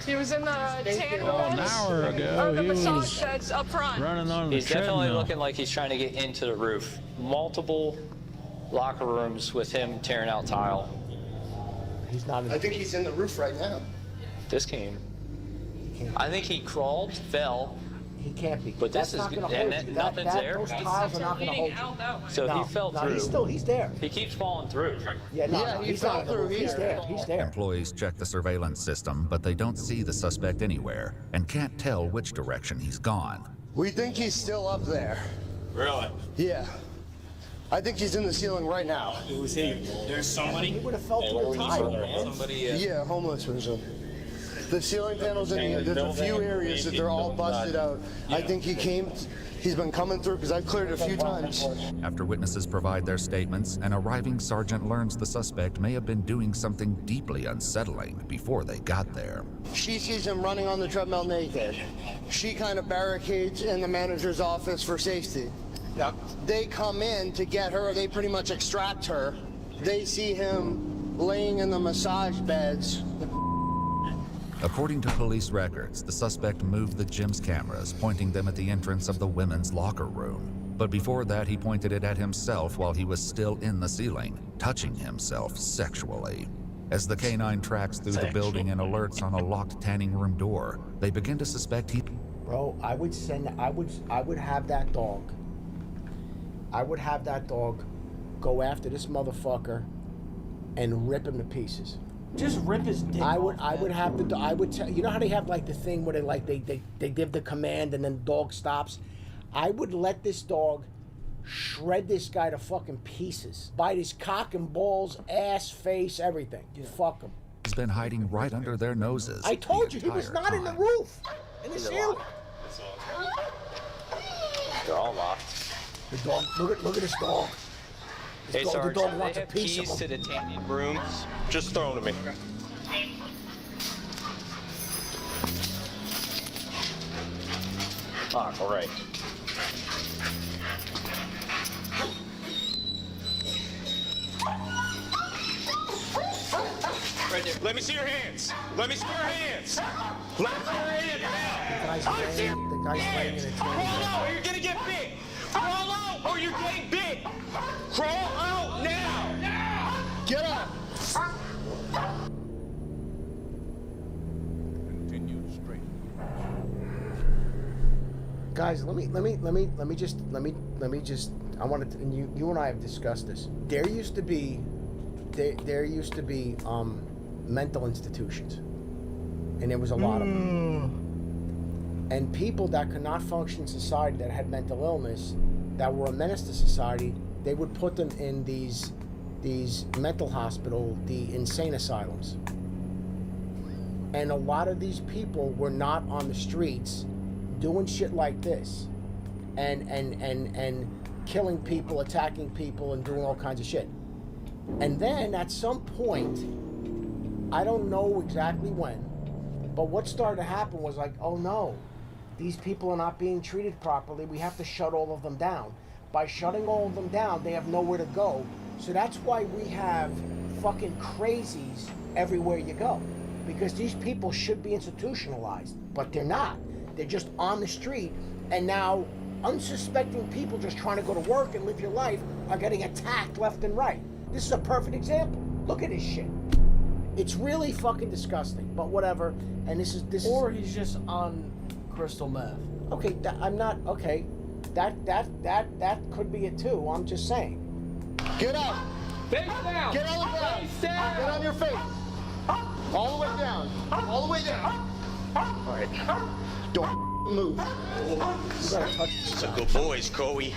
He was in the tan An hour ago, the he massage was beds up front. running on the He's definitely treadmill. looking like he's trying to get into the roof. Multiple locker rooms with him tearing out tile. He's not. I think he's in the roof right now. This came. I think he crawled, fell. He can't be. But this That's is not good. gonna And hold you. nothing's there. Those tiles are not going to hold you. So No, he fell no, through. he's there. He keeps falling through. Yeah, no, Yeah, no, he he's fell not on the through. roof. He's there. He's there. Employees check the surveillance system, but they don't see the suspect anywhere and can't tell which direction he's gone. We think he's still up there. Really? Yeah. I think he's in the ceiling right now. Who's he? There's somebody. He would have fell through the tile, man. Somebody. Yeah, homeless person. The ceiling panels in here, there's a few areas that they're all busted out. I think he's been coming through because I've cleared it a few times. After witnesses provide their statements, an arriving sergeant learns the suspect may have been doing something deeply unsettling before they got there. She sees him running on the treadmill naked. She kind of barricades in the manager's office for safety. Yep. They come in to get her, they pretty much extract her. They see him laying in the massage beds. According to police records, the suspect moved the gym's cameras, pointing them at the entrance of the women's locker room. But before that, he pointed it at himself while he was still in the ceiling, touching himself sexually. As the K-9 tracks through the building and alerts on a locked tanning room door, they begin to suspect he... Bro, I would have that dog. I would have that dog go after this motherfucker and rip him to pieces. Just rip his dick I would off, man. you know how they have like the thing where they give the command and then the dog stops? I would let this dog shred this guy to fucking pieces. Bite his cock and balls, ass, face, everything. Yeah. Fuck him. He's been hiding right under their noses. I told you, he was not in the roof. In the ceiling. They're all locked. The dog, look at this dog. Hey, Sarge, the dog do wants they a have piece keys of to him. the tanning room? Just throw them to me. All right. Right there. Let me see your hands. Let me see your hands. Let me see your hands now. The guy's laying in a Crawl out or you're gonna get bit. Crawl out or you're getting bit. Crawl out now. Get up. Continue straight. Guys, let me just I wanted to, and you and I have discussed this. There used to be mental institutions, and there was a lot of them. And people that could not function in society, that had mental illness, that were a menace to society, they would put them in these mental hospital, the insane asylums. And a lot of these people were not on the streets doing shit like this and killing people, attacking people, and doing all kinds of shit. And then at some point, I don't know exactly when, but what started to happen was like, oh no, these people are not being treated properly. We have to shut all of them down. By shutting all of them down, they have nowhere to go. So that's why we have fucking crazies everywhere you go. Because these people should be institutionalized, but they're not. They're just on the street, and now unsuspecting people just trying to go to work and live your life are getting attacked left and right. This is a perfect example. Look at this shit. It's really fucking disgusting, but whatever. And this is Or he's just on crystal meth. okay. I'm not okay. That could be it too. I'm just saying. Get up. Face down. Get on the ground. Face down. Get on your face. All the way down. All the way down. All right. Don't move. You gotta touch. That's a good boys, Coey.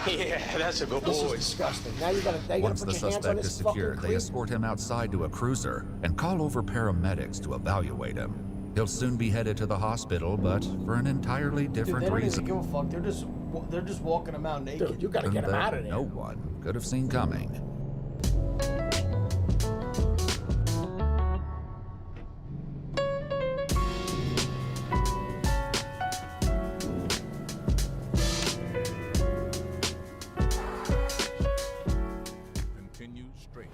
Yeah, that's a good This is boys. disgusting. Now you gotta Once put the your hands on suspect this is secured, fucking they creep. escort him outside to a cruiser and call over paramedics to evaluate him. He'll soon be headed to the hospital, but for an entirely Dude, different they don't reason even give a fuck. They're just walking him out naked. Dude, you gotta get him that out of there. no one could have seen coming. Continue straight.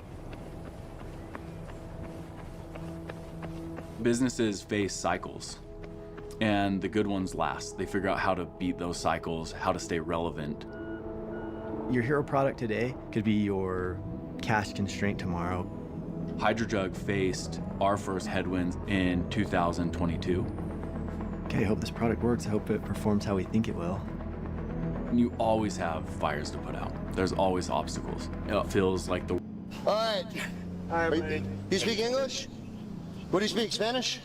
Businesses face cycles, and the good ones last. They figure out how to beat those cycles, how to stay relevant. Your hero product today could be your cash constraint tomorrow. HydroJug faced our first headwinds in 2022. Okay, I hope this product works. I hope it performs how we think it will. You always have fires to put out. There's always obstacles. It feels like the... All right. All right, you speak English? What do you speak? Spanish?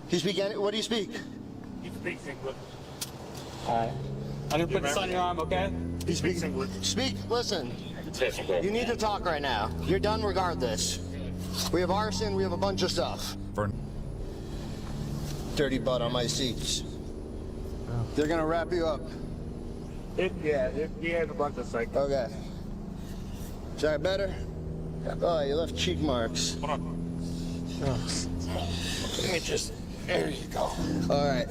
You speak any? What do you speak? He speaks English. Hi. I didn't put this on your arm, okay? He speaks English. Speak. Listen. You need to talk right now. You're done regardless. We have arson. We have a bunch of stuff. dirty butt on my seats. They're gonna wrap you up. He has a bunch of psych. Okay. Is that better? Oh, you left cheek marks. Hold on. Let me just. There you go. All right.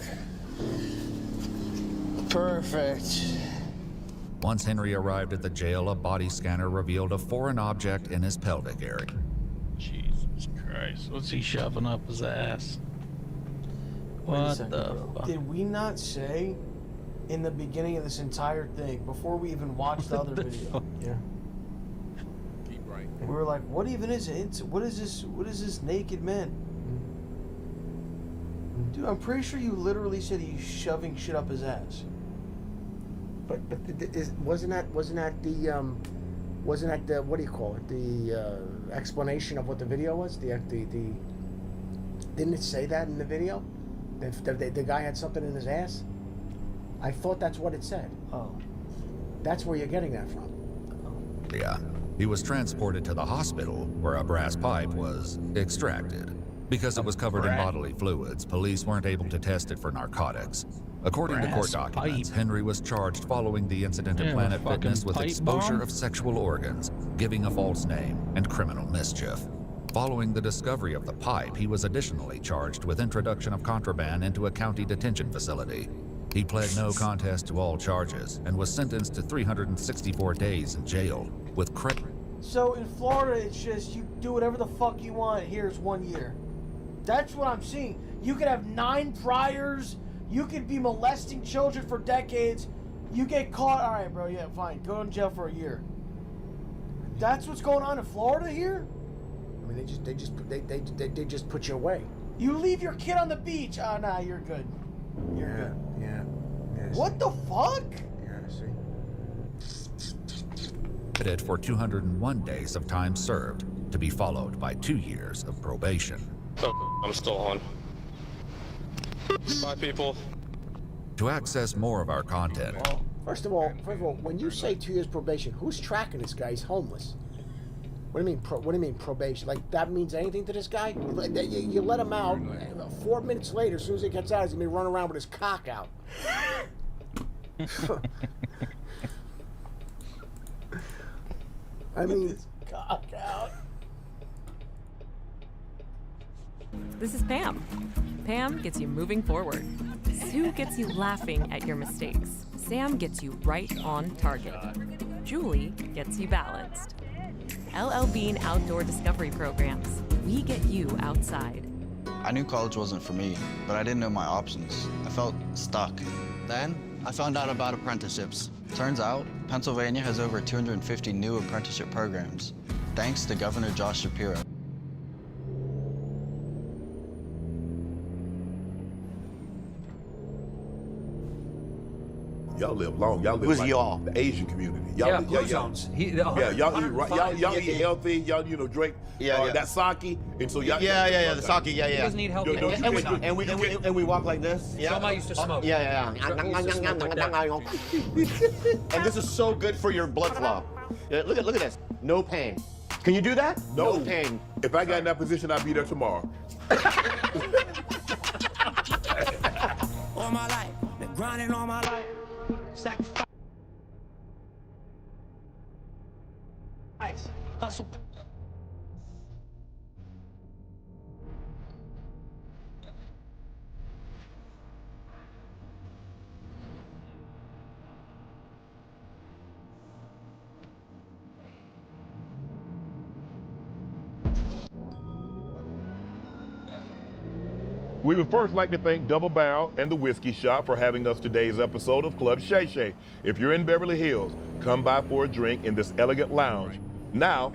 Perfect. Once Henry arrived at the jail, a body scanner revealed a foreign object in his pelvic area. Jesus Christ. What's he shoving up his ass? What the fuck? Did we not say in the beginning of this entire thing, before we even watched the other video? Yeah. Keep right. We were like, what even is it? What is this naked man? Dude, I'm pretty sure you literally said he's shoving shit up his ass. But wasn't that the what do you call it? The explanation of what the video was? The didn't it say that in the video? The guy had something in his ass? I thought that's what it said. Oh. That's where you're getting that from. Yeah. He was transported to the hospital where a brass pipe was extracted. Because it was covered in bodily fluids, police weren't able to test it for narcotics. According to court documents, Henry was charged following the incident at Planet Fitness with exposure of sexual organs, giving a false name, and criminal mischief. Following the discovery of the pipe, he was additionally charged with introduction of contraband into a county detention facility. He pled no contest to all charges and was sentenced to 364 days in jail with credit. So in Florida, it's just you do whatever the fuck you want. Here's 1 year. That's what I'm seeing. You could have 9 priors. You could be molesting children for decades. You get caught. All right, bro. Yeah, fine. Go in jail for a year. That's what's going on in Florida here. I mean, they just put you away. You leave your kid on the beach. Oh, nah, you're good. You're good. Yeah. What the fuck? Yeah, see. It for 201 days of time served, to be followed by 2 years of probation. I'm still on. Bye, people. To access more of our content, First of all, when you say 2 years probation, who's tracking this guy? He's homeless. What do you mean probation? Like that means anything to this guy? You let him out. 4 minutes later, as soon as he gets out, he's gonna be running around with his cock out. I mean, his cock out. This is Pam. Pam gets you moving forward. Sue gets you laughing at your mistakes. Sam gets you right on target. Julie gets you balanced. LL Bean Outdoor Discovery Programs. We get you outside. I knew college wasn't for me, but I didn't know my options. I felt stuck. Then I found out about apprenticeships. Turns out, Pennsylvania has over 250 new apprenticeship programs, thanks to Governor Josh Shapiro. Y'all live long. Y'all live Who's like y'all? The Asian community. Yeah, Blue Zones. Y'all eat healthy. Y'all drink that sake, and so y'all. The sake. He doesn't eat healthy. And we walk like this. Yeah. Some I used to smoke. Yeah. And this is so good for your blood flow. Look at this. No pain. Can you do that? No pain. If I got in that position, I'd be there tomorrow. All my life, been grinding all my life. Sacrifice. Hustle. We would first like to thank Double Barrel and the Whiskey Shop for having us today's episode of Club Shay Shay. If you're in Beverly Hills, come by for a drink in this elegant lounge. Now,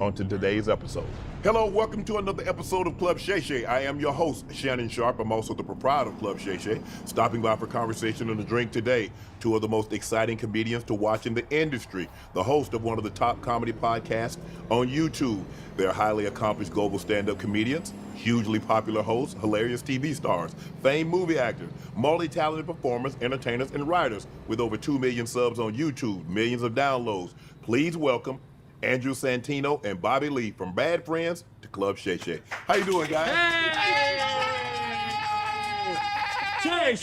on to today's episode. Hello, welcome to another episode of Club Shay Shay. I am your host, Shannon Sharp. I'm also the proprietor of Club Shay Shay. Stopping by for conversation and a drink today, 2 of the most exciting comedians to watch in the industry, the host of one of the top comedy podcasts on YouTube. They're highly accomplished global stand-up comedians, hugely popular hosts, hilarious TV stars, famed movie actors, multi-talented performers, entertainers, and writers with over 2 million subs on YouTube, millions of downloads. Please welcome Andrew Santino and Bobby Lee from Bad Friends to Club Shay Shay. How you doing, guys? Hey! Very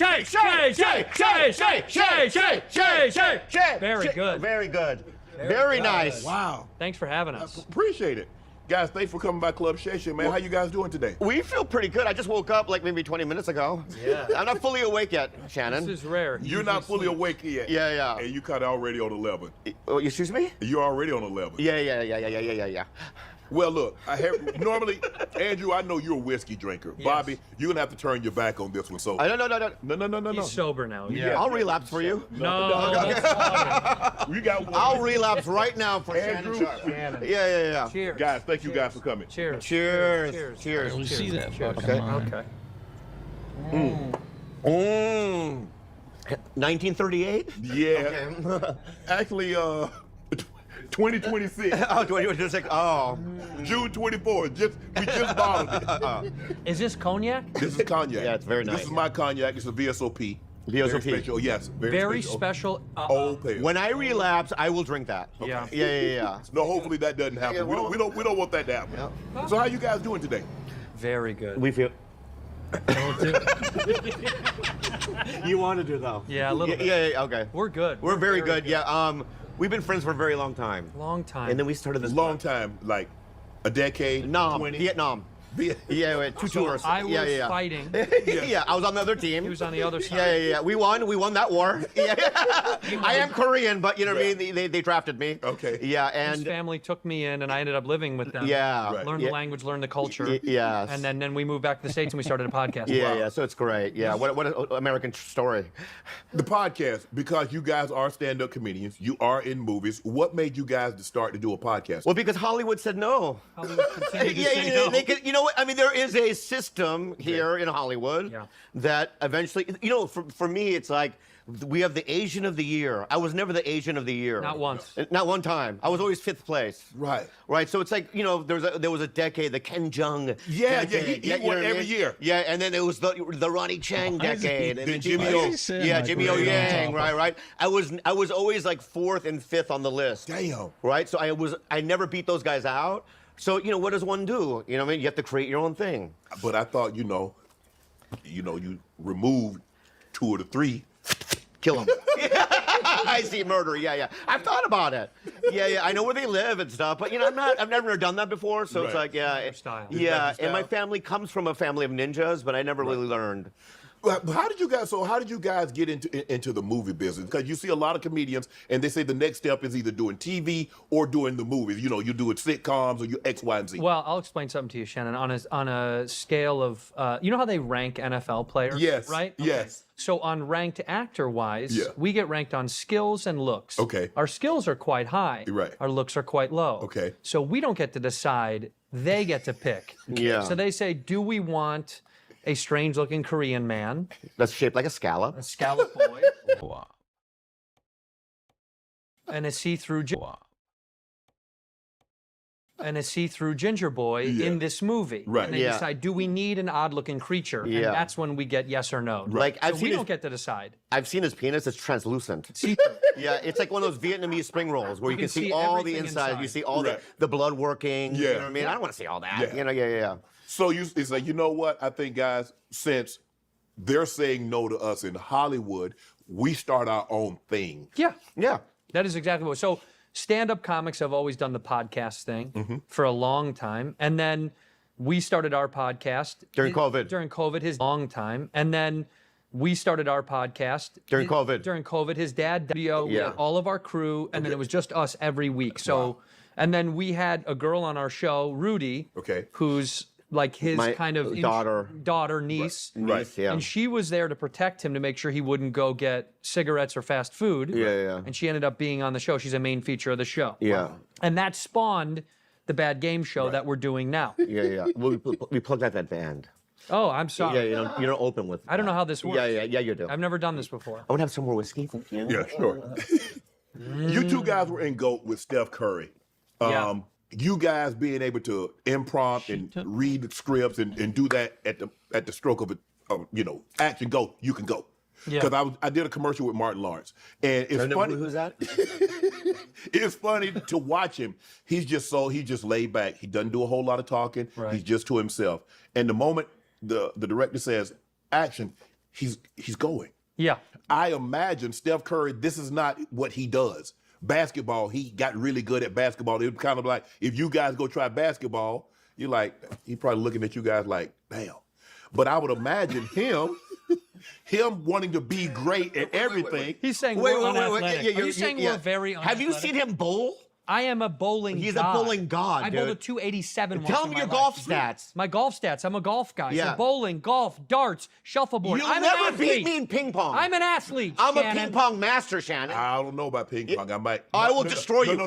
good. Very good. Very nice. Wow. Thanks for having us. Appreciate it. Guys, thanks for coming by Club Shay Shay, man. How you guys doing today? We feel pretty good. I just woke up like maybe 20 minutes ago. Yeah. I'm not fully awake yet, Shannon. This is rare. You're not fully awake yet. Yeah, yeah. And you kind of already on 11. Oh, excuse me? You're already on 11. Yeah. Well, look, normally, Andrew, I know you're a whiskey drinker. Yes. Bobby, you're gonna have to turn your back on this one. So No. He's sober now. Yeah. I'll relapse for you. No. We got one. I'll relapse right now for Andrew. Shannon. Yeah. Cheers. Guys, thank you guys for coming. Cheers. Cheers. We see that fucking Okay. line. Okay. 1938? Yeah. Okay. Actually, 2026. Oh, 2026. Oh. June 24th. We just bottled it. Is this cognac? This is cognac. Yeah, it's very nice. This is my cognac. It's a VSOP. VSOP. Very special. Yes. Very special. Old pale. When I relapse, I will drink that. Yeah. Yeah. No, hopefully that doesn't happen. Yeah, well- we don't want that to happen. Yeah. So how you guys doing today? Very good. We feel. You want to do though? Yeah, a little bit. Yeah. Okay. We're good. We're very good. Yeah. We've been friends for a very long time. Long time. And then we started this Long time, like a decade. Nam, 20. Vietnam. Yeah, we had two tours. I was yeah. fighting. Yeah, I was on the other team. He was on the other side. Yeah. We won that war. Yeah. I am Korean, but you know what I mean? They drafted me. Okay. Yeah, His and family took me in, and I ended up living with them. Yeah. Right. Learned the language, learned the culture. Yes. And then we moved back to the States, and we started a podcast. Yeah, so it's great. Yeah, what an American story. The podcast, because you guys are stand-up comedians, you are in movies. What made you guys to start to do a podcast? Well, because Hollywood said no. Hollywood continued to say no. They could, you know what? I mean, there is a system here in Hollywood that eventually, you know, for me, it's like we have the Asian of the Year. I was never the Asian of the Year. Not once. Not one time. I was always 5th place. Right. Right. So it's like, you know, there was a decade, the Ken Jeong. Yeah, decade. he won every year. Yeah, and then it was the Ronnie Chang decade. And then Jimmy O. Yeah, Jimmy O Yang. Right. I was always like 4th and 5th on the list. Damn. Right. So I never beat those guys out. So, you know, what does one do? You know what I mean? You have to create your own thing. But I thought, you removed 2 or 3. Kill them. I see murder. Yeah. I've thought about it. Yeah. I know where they live and stuff, but you know, I've never done that before. So it's like, Style. yeah. And my family comes from a family of ninjas, but I never really learned. How did you guys get into the movie business? Because you see a lot of comedians, and they say the next step is either doing TV or doing the movies. You know, you do it sitcoms or you X, Y, and Z. Well, I'll explain something to you, Shannon. On a scale of, you know how they rank NFL players? Yes. Right? Yes. So on ranked actor-wise, Yeah. we get ranked on skills and looks. Okay. Our skills are quite high. Right. Our looks are quite low. Okay. So we don't get to decide. They get to pick. Yeah. So they say, do we want a strange-looking Korean man? That's shaped like a scallop. A scallop boy. And a see-through ginger boy in this movie. Right. And they decide, do we need an odd-looking creature? And Yeah. that's when we get yes or no. Like, so we don't get to decide. I've seen his penis. It's translucent. See-through. Yeah, it's like one of those Vietnamese spring rolls where you can see all the everything inside. You see all Right. the blood working. Yeah. You know what I mean? I don't want to see all that. Yeah. You know, yeah. So it's like, you know what? I think, guys, since they're saying no to us in Hollywood, we start our own thing. Yeah. Yeah. That is exactly what. So stand-up comics have always done the podcast thing for a long time. And then we started our podcast. During COVID. During COVID, his long time. And then we started our podcast. During COVID. During COVID. His dad, we had all of our crew, and then it was just us every week. So, and then we had a girl on our show, Rudy, who's like his kind of daughter, niece. Right. Yeah. And she was there to protect him to make sure he wouldn't go get cigarettes or fast food. Yeah. And she ended up being on the show. She's a main feature of the show. Yeah. And that spawned the Bad Game Show that we're doing now. Yeah. We plugged out that band. Oh, I'm sorry. Yeah, you don't open with. I don't know how this works. Yeah, you do. I've never done this before. I want to have some more whiskey. Thank you. Yeah, sure. You two guys were in GOAT with Steph Curry. You guys being able to improv and read the scripts and do that at the stroke of action, go, you can go. Because I did a commercial with Martin Lawrence, and it's funny. Who's that? It's funny to watch him. He's just laid back. He doesn't do a whole lot of talking. Right. He's just to himself. And the moment the director says action, he's going. Yeah. I imagine Steph Curry, this is not what he does. Basketball, he got really good at basketball. It was kind of like, if you guys go try basketball, you're like, he's probably looking at you guys like, damn. But I would imagine him wanting to be great at everything. He's saying we're unathletic. Are you saying we're very unathletic? Have you seen him bowl? I am a bowling He's god. a bowling god, I bowled a dude. 287 Tell once him in your my golf life. stats. My golf stats. I'm a golf guy. Yeah. So bowling, golf, darts, shuffleboard. You'll I'm never an athlete. beat me in ping pong. I'm an athlete. I'm Shannon. a ping pong master, Shannon. I don't know about ping pong. I might. I will destroy you. No.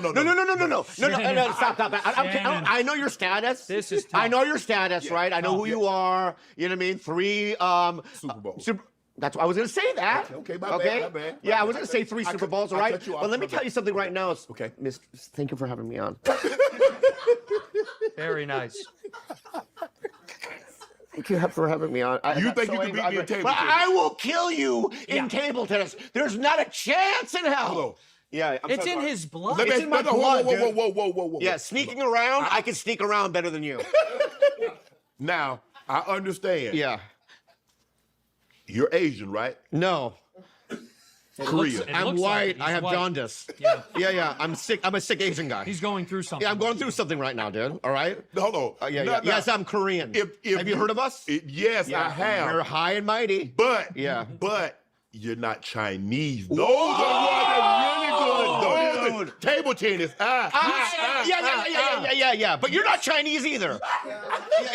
Stop. I know your status. This is tough. I know your status, right? I know who you are. You know what I mean? 3 Super Bowls. That's what I was going to say that. Okay, my bad. Yeah, I was going to say 3 Super Bowls, all right? cut you off, But let me my tell bad. you something right now. Okay. Miss, thank you for having me on. Very nice. Thank you for having me on. You think you can beat me in table But tennis? I will kill you in table tennis. There's not a chance in hell. Hello. Yeah, It's in his blood. It's in my blood, dude. Whoa. Yeah, sneaking around, I can sneak around better than you. Now, I understand. Yeah. You're Asian, right? No. Korean. I'm white. I have jaundice. Yeah. I'm sick. I'm a sick Asian guy. He's going through something. Yeah, I'm going through something right now, dude. All right? Hold on. Yes, I'm Korean. Have you heard of us? Yes, I have. We're high and mighty. But you're not Chinese. Those are really good. Those are the table tennis. Yeah. But you're not Chinese either.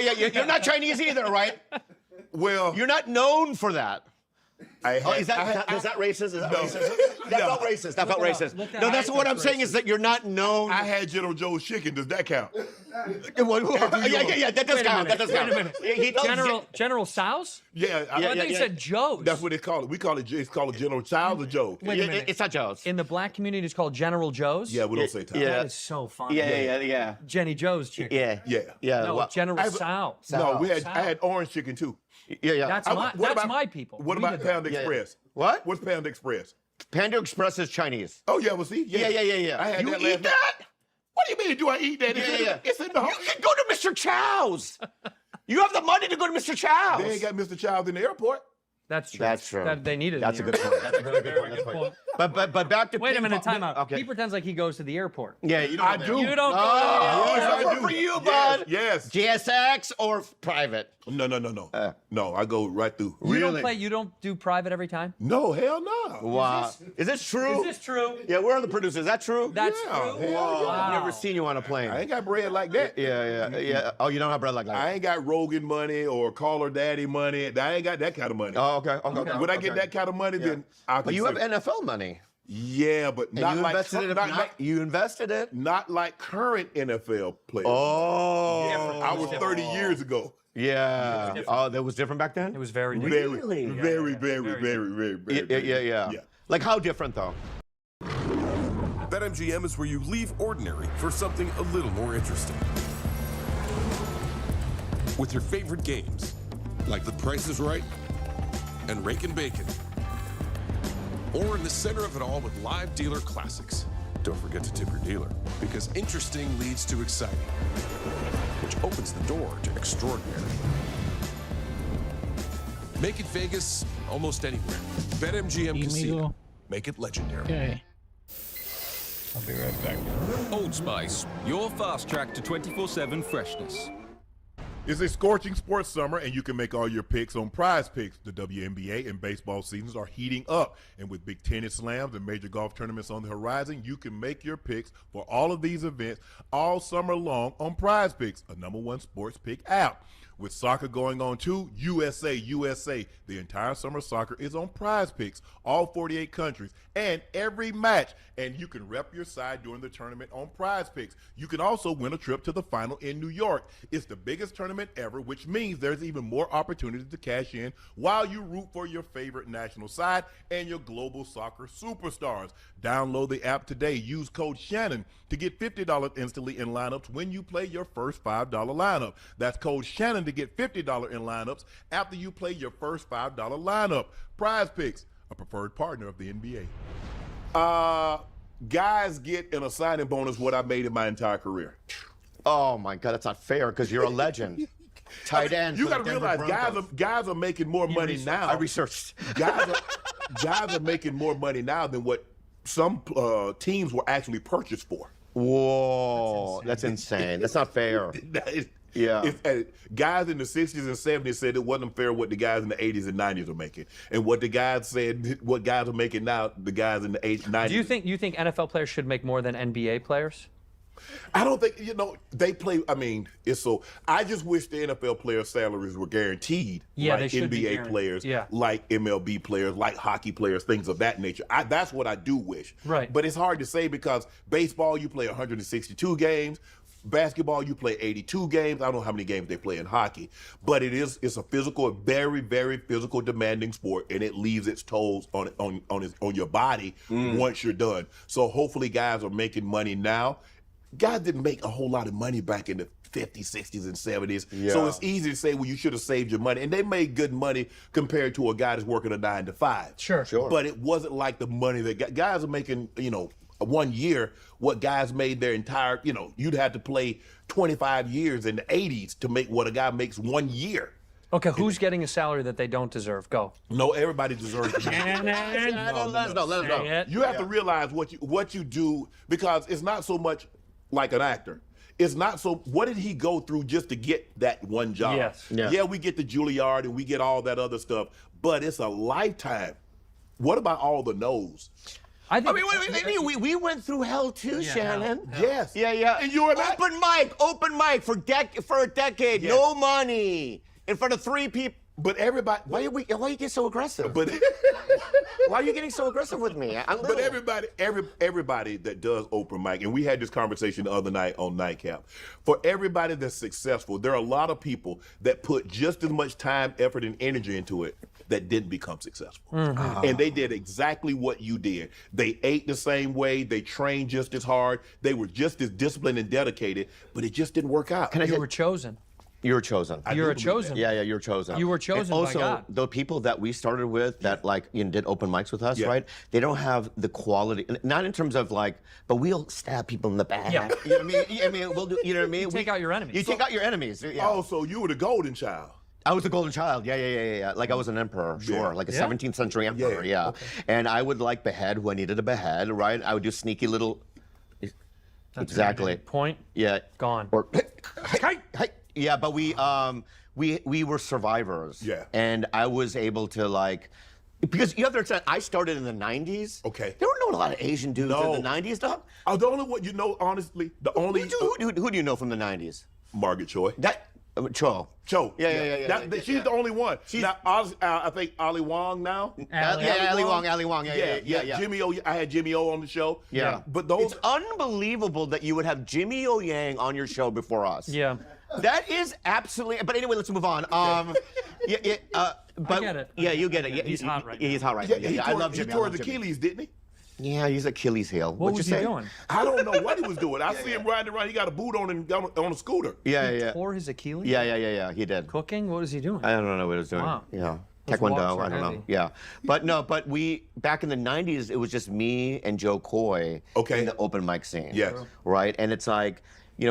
Yeah. You're not Chinese either, right? Well, you're not known for that. Is that racist? Is that racist? That felt racist. That felt racist. No, that's what I'm saying is that you're not known. I had General Joe's chicken. Does that count? Yeah. That does count. That does count. Wait a minute. General Tso's? Yeah. I think you said Joe's. That's what they call it. We call it. It's called General Tso's or Joe's. Wait a minute. It's not Joe's. In the black community, it's called General Joe's? Yeah, we don't say Tso's. That is so funny. Yeah. Jenny Joe's chicken. Yeah. No, General Tso. No, I had orange chicken too. Yeah. That's my people. What about Panda Express? What? What's Panda Express? Panda Express is Chinese. Oh, yeah, well, see? Yeah. I had You that eat last night. that? What do you mean, do I eat that? It's in the home. You can go to Mr. Chow's. You have the money to go to Mr. Chow's. They ain't got Mr. Chow's in the airport. That's true. That's true. They needed. That's a good point. That's a very good point. But back to Wait a minute, ping pong. time out. Okay. He pretends like he goes to the airport. Yeah, you don't. I do. You don't. I do. work for you, bud. Yes. GSX or private? No. No, I go right through. You don't do private every time? No, hell no. Wow. Is this true? Is this true? Yeah, where are the producers? Is that true? That's Yeah, true. hell yeah. I've never seen you on a plane. I ain't got bread like that. Yeah. Oh, you don't have bread like that? I ain't got Rogan money or Call Her Daddy money. I ain't got that kind of money. Oh, okay. When I get that kind of money, then I can. But you have NFL money. Yeah, but And not you like invested it. You invested it. not like current NFL players. Oh. I was 30 years ago. Yeah. Oh, that was different back then? It was very Really? Very. Yeah. Like how different though? BetMGM is where you leave ordinary for something a little more interesting. With your favorite games, like The Price is Right and Rake and Bacon. Or in the center of it all with live dealer classics. Don't forget to tip your dealer, because interesting leads to exciting, which opens the door to extraordinary. Make it Vegas almost anywhere. BetMGM Casino. Make it legendary. Okay. I'll be right back. Old Spice, your fast track to 24/7 freshness. It's a scorching sports summer, and you can make all your picks on Prize Picks. The WNBA and baseball seasons are heating up, and with big tennis slams and major golf tournaments on the horizon, you can make your picks for all of these events all summer long on Prize Picks, a #1 sports pick app. With soccer going on too, USA, the entire summer soccer is on Prize Picks, all 48 countries, and every match. And you can rep your side during the tournament on Prize Picks. You can also win a trip to the final in New York. It's the biggest tournament ever, which means there's even more opportunities to cash in while you root for your favorite national side and your global soccer superstars. Download the app today. Use code Shannon to get $50 instantly in lineups when you play your first $5 lineup. That's code Shannon to get $50 in lineups after you play your first $5 lineup. Prize Picks, a preferred partner of the NBA. Guys get an signing bonus what I made in my entire career. Oh my God, that's not fair because you're a legend. tight end. You got to realize guys are making more money now. I researched. Guys are making more money now than what some teams were actually purchased for. Whoa, that's insane. That's not fair. Guys in the 60s and 70s said it wasn't fair what the guys in the 80s and 90s are making, and what the guys said, what guys are making now, the guys in the 90s. Do you think NFL players should make more than NBA players? I don't think, they play, it's so, I just wish the NFL players' salaries were guaranteed, like they should be NBA players, like MLB players, like hockey players, things of that nature. That's what I do wish. Right. But it's hard to say because baseball, you play 162 games. Basketball, you play 82 games. I don't know how many games they play in hockey, but it's a physical, very, very physical, demanding sport, and it leaves its tolls on your body once you're done. So hopefully guys are making money now. Guys didn't make a whole lot of money back in the 50s, 60s, and 70s. Yeah. So it's easy to say, well, you should have saved your money. And they made good money compared to a guy that's working a 9 to 5. Sure. But it wasn't like the money that guys are making, 1 year, what guys made their entire, you'd have to play 25 years in the 80s to make what a guy makes 1 year. Okay, who's getting a salary that they don't deserve? Go. No, everybody deserves it. Let us know. You have to realize what you do, because it's not so much like an actor. It's not so, what did he go through just to get that one job? Yes. Yeah, we get the Juilliard and we get all that other stuff, but it's a lifetime. What about all the no's? We went through hell too, Shannon. Hell. Yes. Yeah. And you were open mic for a decade. Yes. No money in front of 3 people. But everybody, why you get so aggressive? But why are you getting so aggressive with me? But everybody that does open mic, and we had this conversation the other night on Nightcap. For everybody that's successful, there are a lot of people that put just as much time, effort, and energy into it that didn't become successful. And they did exactly what you did. They ate the same way, they trained just as hard, they were just as disciplined and dedicated, but it just didn't work out. You were chosen. You were chosen. You were chosen. Yeah, you were chosen. You were chosen and also, by God. the people that we started with that did open mics with us, right? They don't have the quality, not in terms of but we'll stab people in the back. Yeah. You know what I mean? We'll do, you know what I mean? You take out your enemies. You take out your enemies. Yeah. Oh, so you were the golden child. I was the golden child. Yeah. Like I was an emperor, sure. Like a 17th century emperor, yeah. Okay. And I would behead who I needed to behead, right? I would do sneaky little... Exactly. Point. Yeah. Gone. Or... Yeah, but we were survivors. Yeah. And I was able to because you have to understand, I started in the 90s. Okay. There were not a lot of Asian dudes in the 90s, dog. The only one, honestly, who do you know from the 90s? Margaret Choi. Cho. Yeah. She's the only one. I think Ali Wong now. Ali Wong. Yeah. Jimmy O. I had Jimmy O on the show. Yeah. But those. It's unbelievable that you would have Jimmy O Yang on your show before us. Yeah. That is absolutely. But anyway, let's move on. But I get it. Yeah, you get it. Yeah, he's hot right now. He's hot right now. Yeah, I love Jimmy. He tore his Achilles, didn't he? Yeah, he's Achilles heel. What was he doing? I don't know what he was doing. I see him riding around. He got a boot on and on a scooter. Yeah. Tore his Achilles? Yeah. He did. Cooking? What was he doing? I don't know what he was doing. Wow. Yeah. Those Taekwondo, walks are I don't know. heavy. Yeah. But we, back in the 90s, it was just me and Joe Coy in the open mic scene. Yes. Right? And it's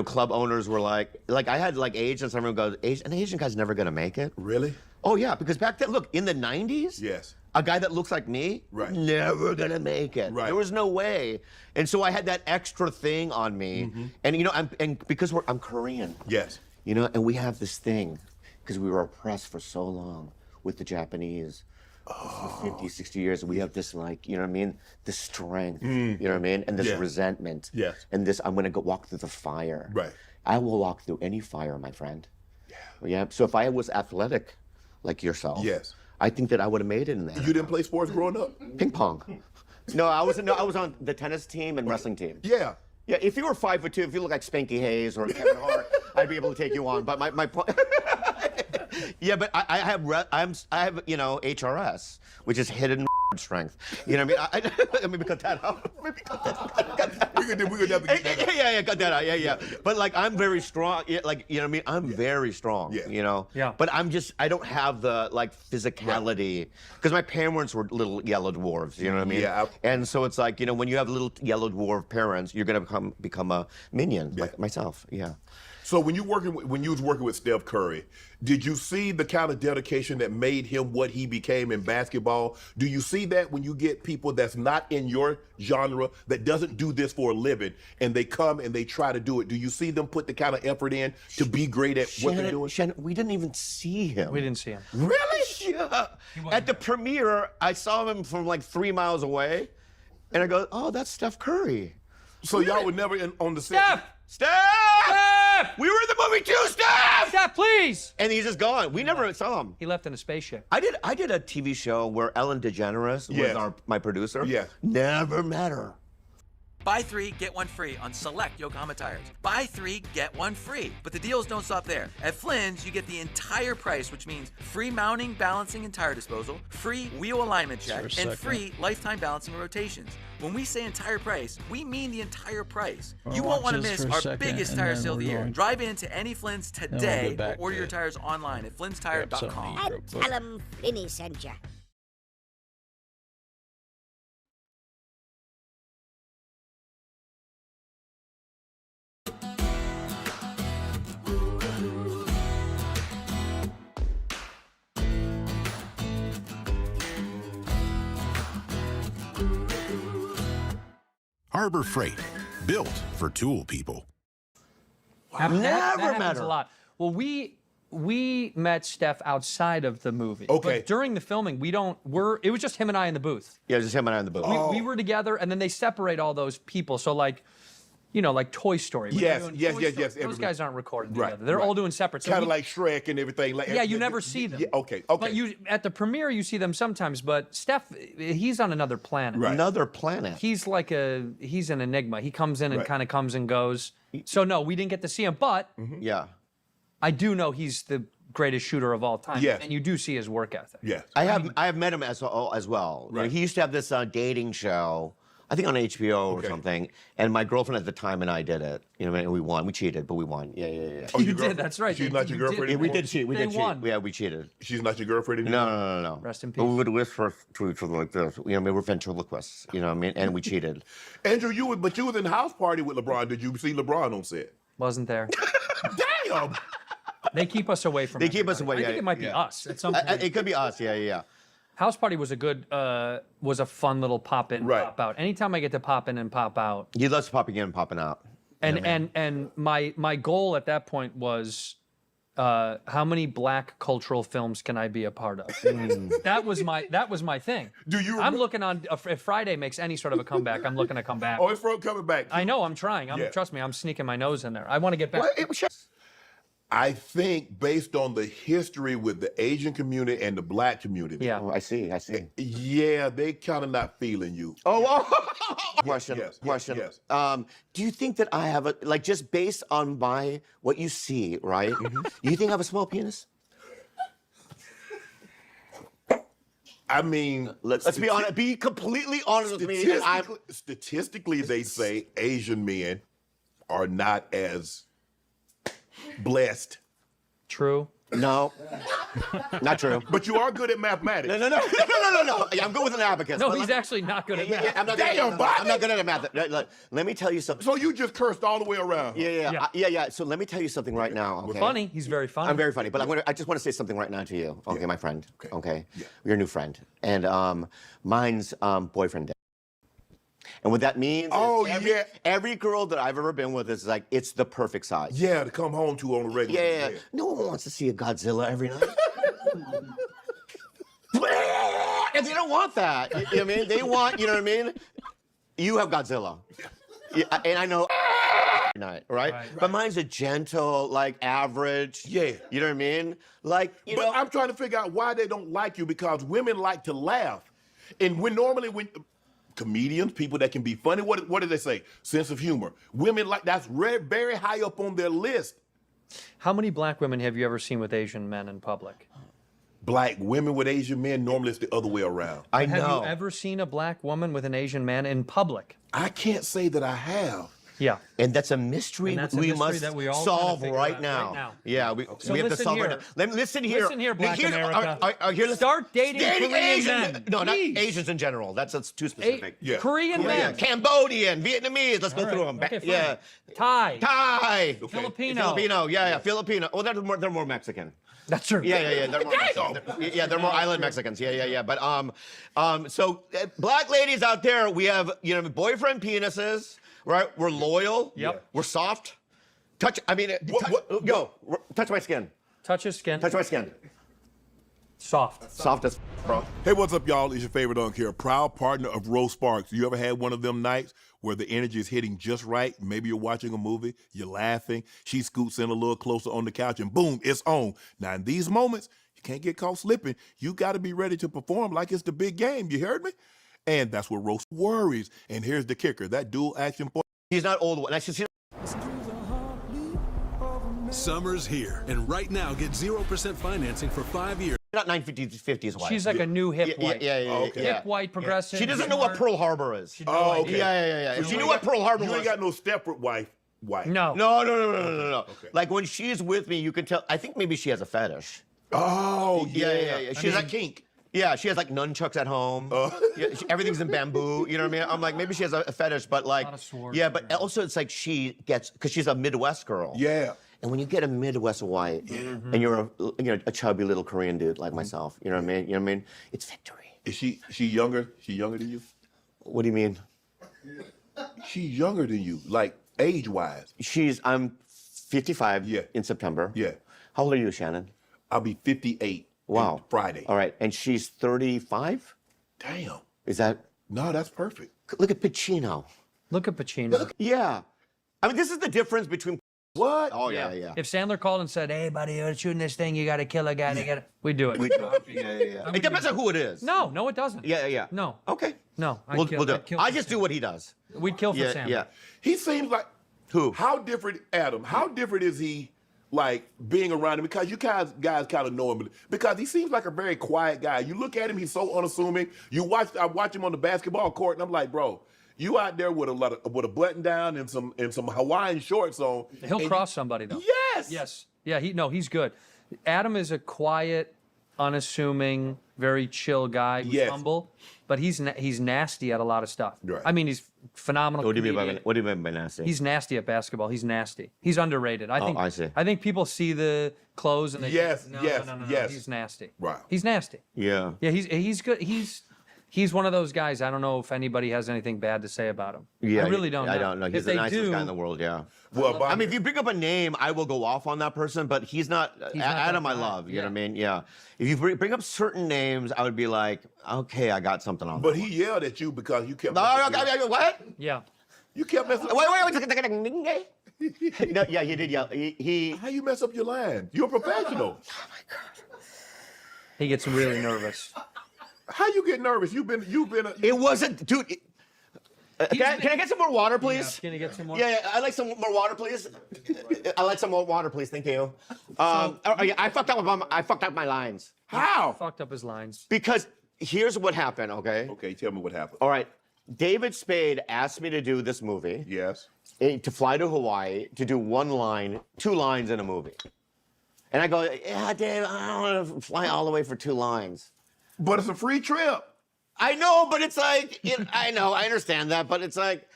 club owners were I had agents, everyone goes, an Asian guy's never gonna make it. Really? Oh yeah, because back then, look, in the 90s, yes, a guy that looks like me, never gonna make it. Right. There was no way. And so I had that extra thing on me. And because I'm Korean. Yes. And we have this thing, because we were oppressed for so long with the Japanese. For 50, 60 years, we have this this strength, you know what I mean? And this resentment. Yes. And this, I'm gonna go walk through the fire. Right. I will walk through any fire, my friend. Yeah. So if I was athletic like yourself, yes, I think that I would have made it in there. You didn't play sports growing up? Ping pong. No, I was on the tennis team and wrestling team. Yeah. Yeah, if you were 5'2", if you look like Spanky Hayes or Kevin Hart, I'd be able to take you on. But my point, yeah, but I have HRS, which is hidden strength. You know what I mean? Let me cut that out. We could definitely get that out. Yeah, cut that out. Yeah. But I'm very strong. You know what I mean? I'm very strong. Yeah. Yeah. But I don't have the physicality, because my parents were little yellow dwarves. You know what I mean? Yeah. And so it's when you have little yellow dwarf parents, you're gonna become a minion like myself. Yeah. So when you was working with Steph Curry, did you see the kind of dedication that made him what he became in basketball? Do you see that when you get people that's not in your genre, that doesn't do this for a living, and they come and they try to do it? Do you see them put the kind of effort in to be great at what they're doing? Shannon, we didn't even see him. We didn't see him. Really? Yeah. At the premiere, I saw him from like 3 miles away, and I go, "Oh, that's Steph Curry." So y'all were never on the set? Steph! We were in the movie too, Steph! Steph, please! And he's just gone. We never saw him. He left in a spaceship. I did a TV show where Ellen DeGeneres was my producer. Yeah. Never met her. Buy 3, get 1 free on select Yokohama tires. Buy 3, get 1 free. But the deals don't stop there. At Flynn's, you get the entire price, which means free mounting, balancing, and tire disposal, free wheel alignment check, and free lifetime balancing and rotations. When we say entire price, we mean the entire price. You won't want to miss our biggest tire sale of the year. Drive into any Flynn's today or order your tires online at flynnstire.com. And tell them Flinny sent you. Harbor Freight, built for tool people. That Never met happens her. a lot. Well, we met Steph outside of the movie. Okay. But during the filming, it was just him and I in the booth. Yeah, just him and I in the booth. We were together, and then they separate all those people. So like Toy Story. When Yes, they're doing yes, Toy yes, Story, yes, Those everybody. guys aren't recording Right, together. They're right. all doing separate. So Kind of like Shrek and everything. Yeah, you never see them. Yeah, okay. But at the premiere, you see them sometimes. But Steph, he's on another planet. Right. Another planet. He's he's an enigma. He comes in and Right. kind of comes and goes. So no, we didn't get to see him. But Yeah. I do know he's the greatest shooter of all time. Yes. And you do see his work ethic. Yeah. I have met him as well. You know, he used to have this dating show, I think on HBO or something, and my girlfriend at the time and I did it. You know, and we won. We cheated, but we won. Yeah. Oh, You did, that's right. She's not your girlfriend Yeah, we anymore? did cheat. We They did cheat. won. Yeah, we cheated. She's not your girlfriend anymore? No. Rest in But we peace. would whisper to each other like this. You know, we were ventriloquists. You know what I mean? And we cheated. Andrew, you was in the house party with LeBron. Did you see LeBron on set? Wasn't there. Damn! They keep us away from They keep us everybody. away. I think it might be us at some point. It could be us. Yeah. House Party was a fun little pop in, pop out. Anytime I get to pop in and pop out. He loves popping in and popping out. And my goal at that point was how many black cultural films can I be a part of? That was my thing. I'm looking on if Friday makes any sort of a comeback, I'm looking to come back. Oh, it's coming back. I know, I'm trying. Yeah. Trust me, I'm sneaking my nose in there. I want to get back. I think based on the history with the Asian community and the black community. Yeah. Oh, I see. Yeah, they kind of not feeling you. Question. Yes. Do you think that I have just based on what you see, right? You think I have a small penis? I mean, let's be honest. Be completely honest with me. Statistically, they say Asian men are not as blessed. True. No, not true. But you are good at mathematics. No. I'm good with an abacus. No, he's actually not good at math. I'm not good at math. Let me tell you something. So you just cursed all the way around. Yeah. So let me tell you something right now. Okay? Funny. He's very funny. I'm very funny, but I just want to say something right now to you. Okay, my friend. Okay. You're a new friend, and mine's boyfriend. And what that means is every girl that I've ever been with is like, it's the perfect size. Yeah, to come home to on a regular. Yeah. No one wants to see a Godzilla every night. And they don't want that. You know what I mean? They want, you know what I mean? You have Godzilla. Yeah, and I know night, right? But mine's a gentle, like average. Yeah. You know what I mean? Like, you know. I'm trying to figure out why they don't like you, because women like to laugh. And when comedians, people that can be funny, what do they say? Sense of humor. Women that's very high up on their list. How many black women have you ever seen with Asian men in public? Black women with Asian men, normally it's the other way around. I know. Have you ever seen a black woman with an Asian man in public? I can't say that I have. Yeah. And that's a mystery And that's a we mystery must that we all solve gotta figure right out now. right now. Yeah, we have to listen solve here. it right now. Listen here. Listen here, Black America. Here, Start dating Korean Asians. men. No, not Please. Asians in general. That's too specific. Korean men. Cambodian, Vietnamese. Let's go through them. Okay, fine. Yeah. Thai. Okay. Filipino. Yeah. Filipino. Oh, they're more Mexican. That's true. Yeah. They're more Mexican. They're more island Mexicans. Yeah. But so black ladies out there, we have boyfriend penises, right? We're loyal. Yep. We're soft. Touch. I mean, go. Touch my skin. Touch his skin. Touch my skin. Soft. Soft as bro. Hey, what's up, y'all? It's your favorite Unc here, proud partner of Rose Sparks. You ever had one of them nights where the energy is hitting just right? Maybe you're watching a movie, you're laughing, she scoots in a little closer on the couch, and boom, it's on. Now, in these moments, you can't get caught slipping. You got to be ready to perform like it's the big game. You heard me? And that's what Rose worries. And here's the kicker: that dual action. He's not old. And I should see. Summer's here, and right now get 0% financing for 5 years. Not 950s white. She's like a new hip white. Yeah. Hip white, progressive. She doesn't know what Pearl Harbor is. Okay. Yeah. If she knew what Pearl Harbor was. You ain't got no Stepford wife. No. No. Okay. Like when she's with me, you can tell. I think maybe she has a fetish. Oh, Yeah. She has a kink. Yeah, she has like nunchucks at home. Everything's in bamboo. You know what I mean? I'm like, maybe she has a fetish, but like, yeah, but also it's like she gets, because she's a Midwest girl. Yeah. And when you get a Midwest white, and you're a chubby little Korean dude like myself, you know what I mean? It's victory. Is she younger? She younger than you? What do you mean? She's younger than you, like age-wise. I'm 55 in September. Yeah. How old are you, Shannon? I'll be 58. Wow. Friday. All right. And she's 35? Damn. Is that? No, that's perfect. Look at Pacino. Look at Pacino. Yeah. I mean, this is the difference between. What? Oh, yeah. If Sandler called and said, "Hey, buddy, you're shooting this thing, you got to kill a guy," we'd do it. Yeah. It depends on who it is. No, it doesn't. Yeah. No. Okay. No. We'll do it. I just do what he does. We'd kill for Sandler. Yeah. He seems like. Who? How different, Adam? How different is he, like, being around him? Because you guys kind of know him. Because he seems like a very quiet guy. You look at him, he's so unassuming. I watch him on the basketball court, and I'm like, bro, you out there with a button down and some Hawaiian shorts on. He'll cross somebody though. Yes. Yeah. He's good. Adam is a quiet, unassuming, very chill guy who's humble, but he's nasty at a lot of stuff. Right. I mean, he's phenomenal. What do you mean by nasty? He's nasty at basketball. He's nasty. He's underrated. I see. I think people see the clothes and they Yes. no, he's nasty. Right. He's nasty. Yeah. Yeah, he's good. He's one of those guys. I don't know if anybody has anything bad to say about him. Yeah, I really don't know. I don't know. He's the nicest guy in the world, yeah. Well, I mean, if you bring up a name, I will go off on that person, but he's not Adam I love, you know what I mean? Yeah. If you bring up certain names, I would be like, okay, I got something on But that he yelled at you because you kept. what? Yeah. You kept messing up. Wait. No, yeah, he did yell. How you mess up your line? You're a professional. He gets really nervous. How you get nervous? You've been. It wasn't, dude. Can I get some more water, please? Can you get some more? Yeah, I'd like some more water, please. I'd like some more water, please. Thank you. I fucked up my lines. How? Fucked up his lines. Because here's what happened, okay? Okay, tell me what happened. All right. David Spade asked me to do this movie. Yes. To fly to Hawaii to do 2 lines in a movie. And I go, yeah, Dave, I don't want to fly all the way for 2 lines. But it's a free trip. I know, but it's like, I know, I understand that, but it's like,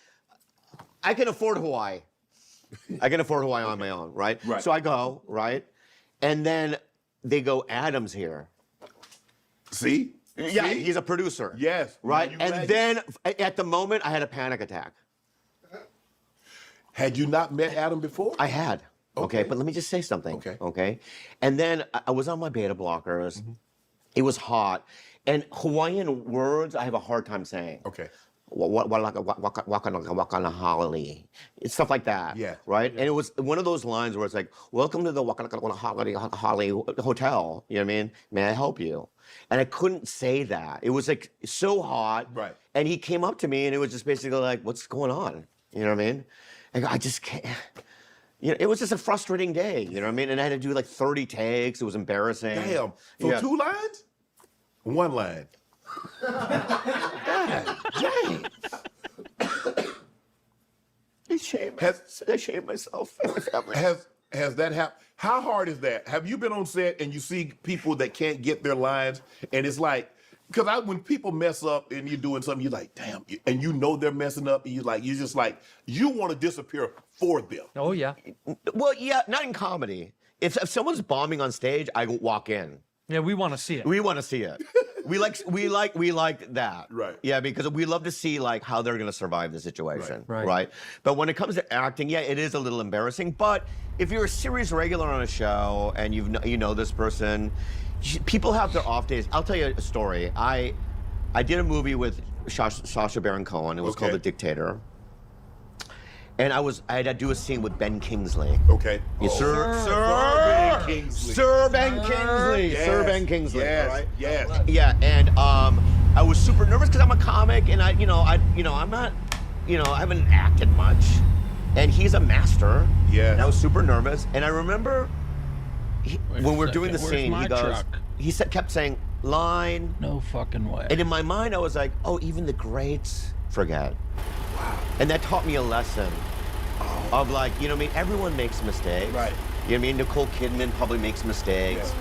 I can afford Hawaii. I can afford Hawaii on my own, right? Right. So I go, right? And then they go, Adam's here. See? Yeah, See? he's a producer. Yes. Right? And then at the moment, I had a panic attack. Had you not met Adam before? I had. Okay, but let me just say something. Okay. And then I was on my beta blockers. It was hot. And Hawaiian words, I have a hard time saying. Okay. Wakanahali. It's stuff like that. Yeah. Right? And it was one of those lines where it's like, welcome to the Wakanahali Hotel. You know what I mean? May I help you? And I couldn't say that. It was like so hot. Right. And he came up to me and it was just basically like, what's going on? You know what I mean? And I just can't. You know, it was just a frustrating day, you know what I mean? And I had to do like 30 takes. It was embarrassing. Damn. For 2 lines? 1 line. God dang. I shame myself and my family. Has that happened? How hard is that? Have you been on set and you see people that can't get their lines, and it's like, because when people mess up and you're doing something, you're like, damn, and you know they're messing up, and you're just like, you want to disappear for them. Oh yeah. Well, yeah, not in comedy. If someone's bombing on stage, I walk in. Yeah, we want to see it. We want to see it. we like that. Right. Yeah, because we love to see like how they're gonna survive the situation. Right. But when it comes to acting, yeah, it is a little embarrassing. But if you're a series regular on a show and you know this person, people have their off days. I'll tell you a story. I did a movie with Sacha Baron Cohen. It was called The Dictator. And I had to do a scene with Ben Kingsley. Okay. Sir Ben Kingsley. Sir Ben Kingsley. Yes. Sir Ben Kingsley. Yes. Right? Yes. Yeah, and I was super nervous because I'm a comic, and I'm not, I haven't acted much, and he's a master. Yeah. And I was super nervous, and I remember when we're doing the scene, he kept saying line. No fucking way. And in my mind, I was like, oh, even the greats forget. Wow. And that taught me a lesson of like, you know what I mean? Everyone makes mistakes. Right. You know what I mean? Nicole Kidman probably makes mistakes.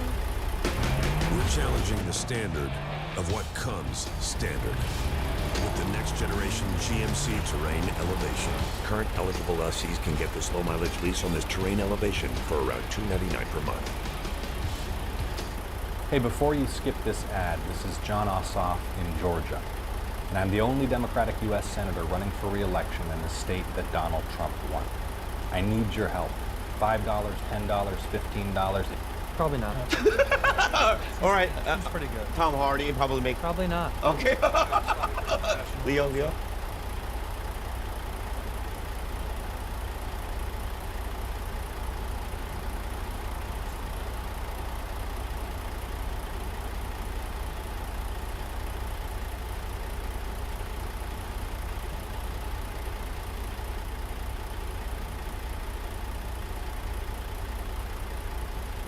We're challenging the standard of what comes standard with the next generation GMC Terrain Elevation. Current eligible lessees can get this low mileage lease on this Terrain Elevation for around $299 per month. Hey, before you skip this ad, this is John Ossoff in Georgia. And I'm the only Democratic U.S. Senator running for re-election in the state that Donald Trump won. I need your help. $5, $10, $15. Probably not. All right. That's pretty good. Tom Hardy probably make. Probably not. Okay. Leo.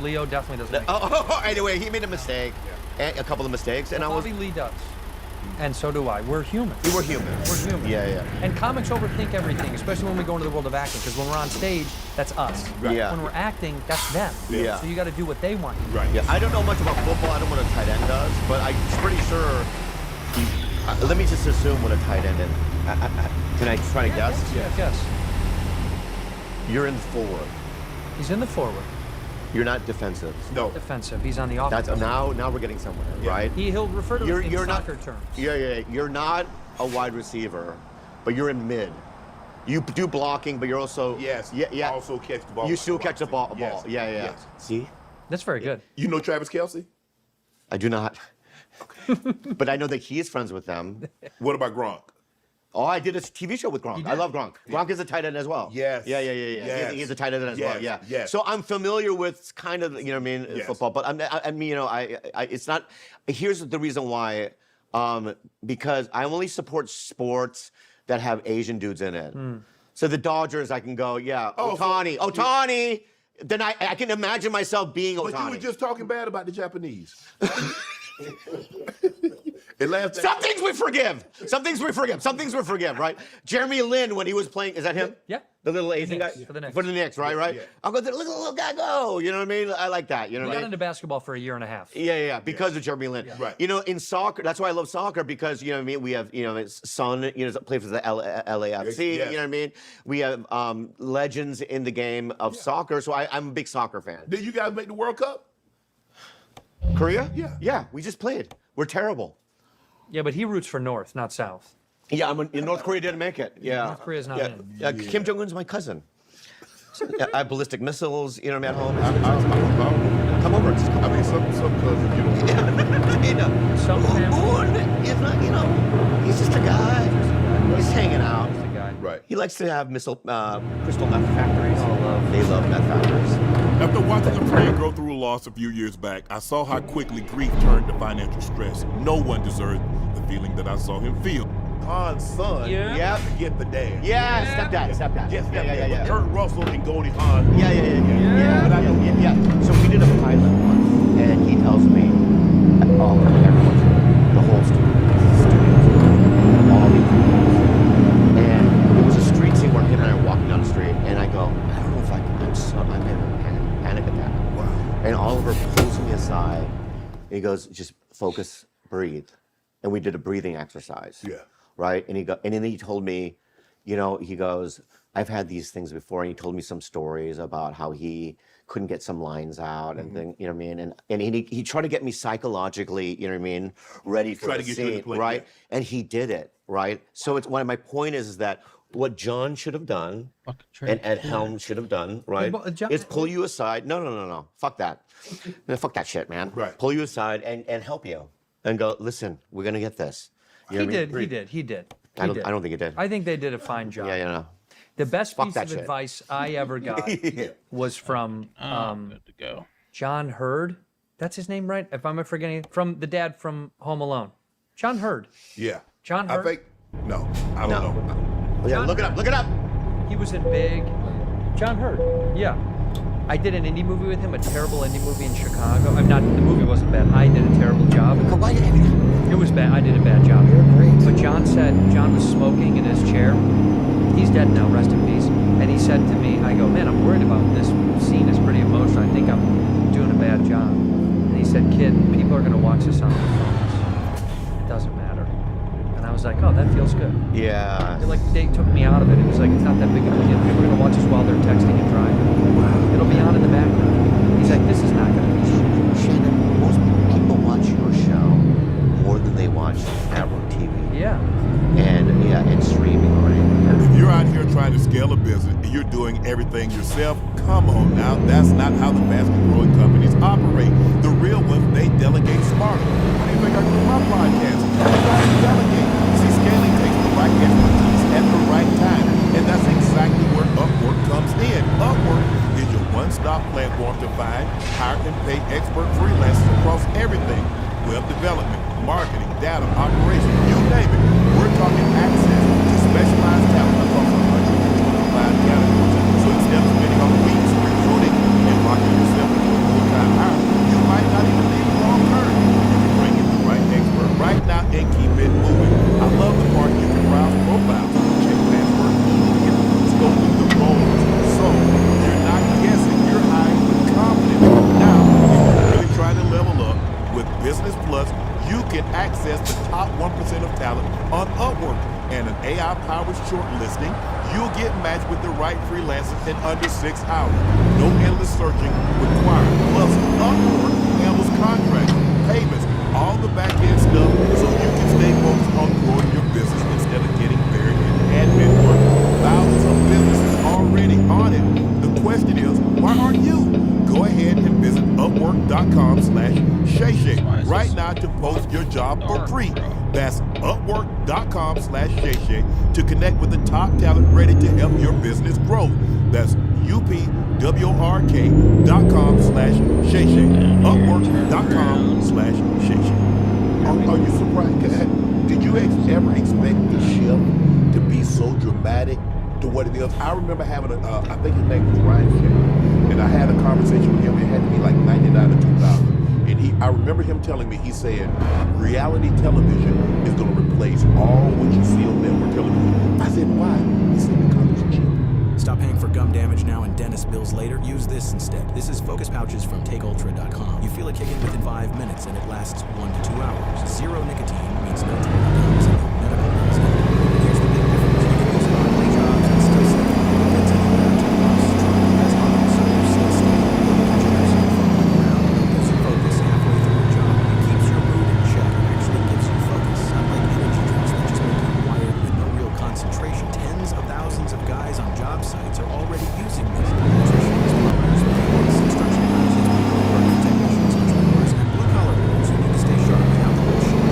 Leo definitely doesn't make Anyway, he made a mistake, a couple of mistakes, and Bobby Lee does. And so do I. We're human. We're human. We're human. Yeah. And comics overthink everything, especially when we go into the world of acting, because when we're on stage, that's us. Right. Yeah. When we're acting, that's them. Yeah. So you got to do what they want. Right. Yeah. I don't know much about football. I don't know what a tight end does, but I'm pretty sure. Let me just assume what a tight end is. Can I try to guess? Yeah. Guess. You're in forward. He's in the forward. You're not defensive. No. Defensive. He's on the offense. That's now we're getting somewhere, right? He'll refer to it in soccer terms. Yeah. You're not a wide receiver, but you're in mid. You do blocking, but you're also Yeah. Also catch the ball. You still catch the ball. Yes. Yeah. Yes. See? That's very good. You know Travis Kelce? I do not. But I know that he is friends with them. What about Gronk? Oh, I did a TV show with Gronk. I love Gronk. Gronk is a tight end as well. Yes. Yeah. Yes. He's a tight end as well. Yeah. Yes. So I'm familiar with kind of, you know what I mean, football. But it's not. Here's the reason why. Because I only support sports that have Asian dudes in it. So the Dodgers, I can go, Ohtani. Then I can imagine myself being Ohtani. But you were just talking bad about the Japanese. Some things we forgive. Some things we forgive, right? Jeremy Lin, when he was playing, is that him? Yeah. The little Asian guy? For the Knicks. For the Knicks, right? Yeah. I'll go, look at the little guy go. You know what I mean? I like that. You know He what I got mean? into basketball for a year and a half. Yeah, because of Jeremy Lin. Right. You know, in soccer, that's why I love soccer, because, you know what I mean, we have, son, plays for the LAFC, Yes. you know what I mean? We have legends in the game of soccer, so I'm a big soccer fan. Did you guys make the World Cup? Korea? Yeah. Yeah, we just played. We're terrible. Yeah, but he roots for North, not South. Yeah, North Korea didn't make it. Yeah. North Korea's not in. Kim Jong-un's my cousin. I have ballistic missiles, you know, I'm at home. Come over. Just come over. Some cousins, you know. You know. Some family. Is not, he's just a guy. He's hanging out. He's a guy. Right. He likes to have crystal meth factories. They love meth factories. After watching a friend go through a loss a few years back, I saw how quickly grief turned to financial stress. No one deserved the feeling that I saw him feel. Han's son, get the dad. Yeah, stepdad. Yes, stepdad. Yeah. Kurt Russell and Goldie Hawn. Yeah. So we did a pilot once, and he tells me, everyone, the whole studio, all the employees. And it was a street scene where him and I were walking he goes, just focus, breathe. And we did a breathing exercise. Yeah. Right? And then he told me, you know, he goes, I've had these things before. And he told me some stories about how he couldn't get some lines out and things, you know what I mean? And he tried to get me psychologically, you know what I mean, ready for the scene, right? Yeah. And he did it, right? So it's one of my point is that what John should have done and Ed Helm should have done, right, is pull you aside. No. Fuck that. No, fuck that shit, man. Right. Pull you aside and help you and go, listen, we're going to get this. You know he did. I don't think he did. I think they did a fine job. Yeah, you know. The best piece of advice I ever got was from John Hurd. That's his name, right? If I'm forgetting, from the dad from Home Alone. John Hurd. Yeah. John Hurd. I don't know. Yeah, look it up. He was in Big. John Hurd. Yeah. I did an indie movie with him, a terrible indie movie in Chicago. The movie wasn't bad. I did a terrible job. It was bad. I did a bad job. But John said, John was smoking in his chair. He's dead now, rest in peace. And he said to me, I go, man, I'm worried about this scene. It's pretty emotional. I think I'm doing a bad job. And he said, kid, people are going to watch this on their phones. It doesn't matter. And I was like, oh, that feels good. Yeah. Like, they took me out of it. It was like, it's not that big of a deal. People are going to watch this while they're texting and driving. Wow. It'll be on in the background. He's like, this is not going to be. Shannon, most people watch your show more than they watch network TV. Yeah. And streaming, right? If you're out here trying to scale a business and you're doing everything yourself, come on now. That's not how the fastest growing companies operate. The real ones, they delegate smarter. What do you think I do with my podcast? I delegate. See, scaling takes the right expertise at the right time. And that's exactly where Upwork comes in. Upwork is your one-stop platform to find, hire, and pay expert freelancers across everything. Web development, marketing, data, operations, you name it. We're talking access to specialized talent across 125 categories. So instead of spending on weeks recruiting and locking yourself into a full-time hire, you might not even need a long term. You can bring in the right expert right now and keep it moving. I love the part you can browse profiles, check password, scope through the roles. So you're not guessing, you're hiring with confidence. Now, if you're really trying to level up with Business Plus, you can access the top 1% of talent on Upwork, and an AI-powered shortlisting. You'll get matched with the right freelancers in under 6 hours. No endless searching required. Plus, Upwork handles contracts, payments, all the back-end stuff, so you can stay focused on growing your business instead of getting buried in admin work. Thousands of businesses already on it. The question is, why aren't you? Go ahead and visit Upwork.com/ShayShay right now to post your job for free. That's Upwork.com/ShayShay to connect with the top talent ready to help your business grow. That's UPWRK.com/ShayShay. Upwork.com/ShayShay. Are you surprised? Did you ever expect the shift to be so dramatic to what it is? I remember having I think his name was Ryan Shay, and I had a conversation with him. It had to be like 99 or 2000. And I remember him telling me, he said, reality television is going to replace all what you see on network television. I said, why? He said, because it's cheap. Stop paying for gum damage now and dentist bills later. Use this instead. This is Focus Pouches from TakeUltra.com. You feel a kick in within 5 minutes and it lasts 1 to 2 hours. Zero nicotine means no taking gums and no medical bills. And here's the big difference. You can use it on play jobs and still save money. It's any better to us. Try it as long so you still stay. Engineers you following around and gives you focus halfway through your job. It keeps your mood in check and actually gives you focus. Unlike energy drinks that just make you wired with no real concentration. Tens of thousands of guys on job sites are already using this. Electricians, plumbers, mechanics, construction houses, technicians, entrepreneurs, and blue-collar workers who need to stay sharp without the bullshit.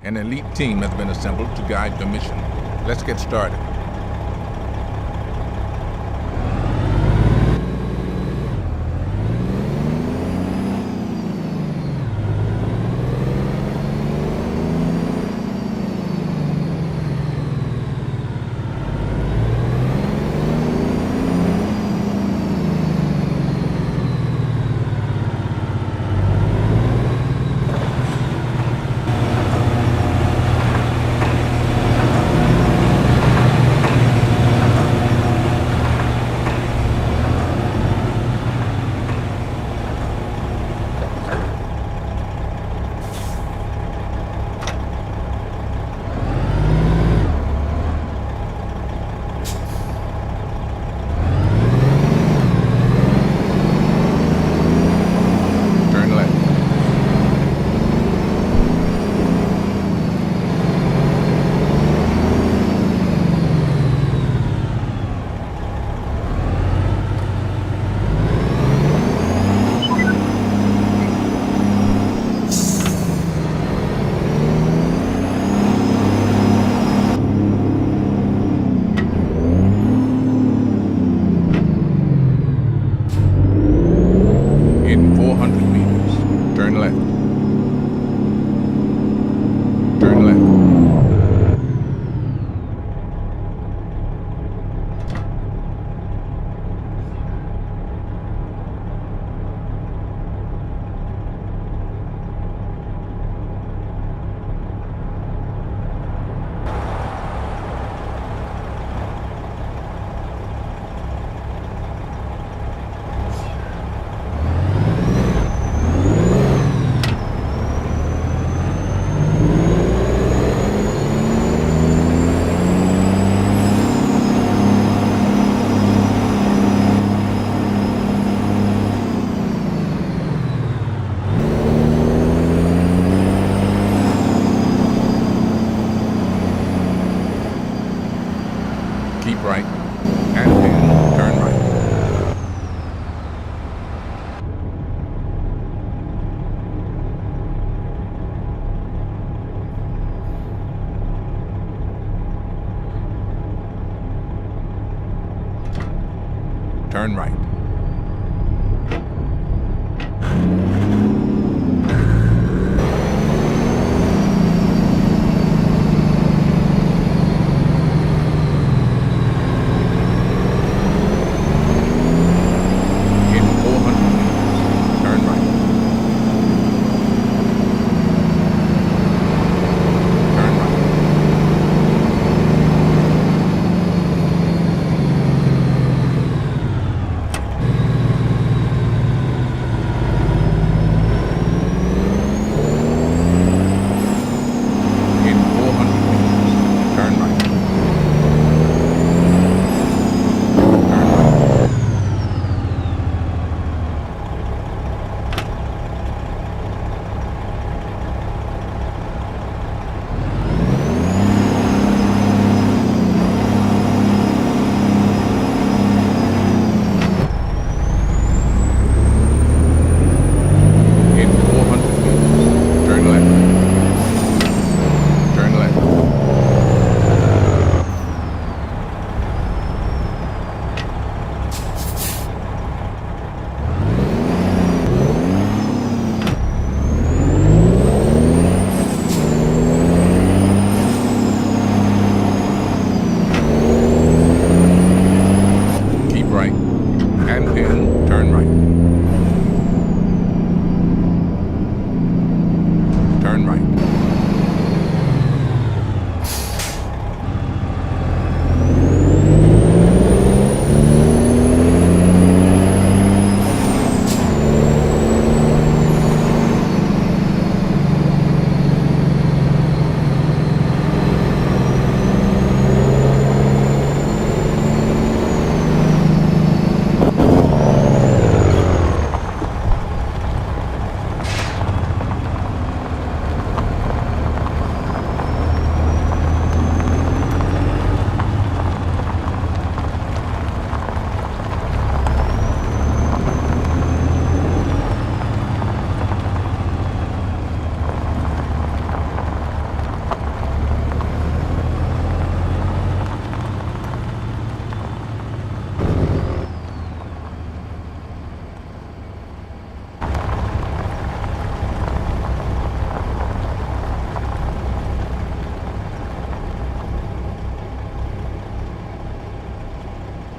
An elite team has been assembled to guide the mission. Let's get started. In 400 meters, turn left. Turn left. Keep right, and then turn right. Turn right. In 400 meters, turn right. Turn right.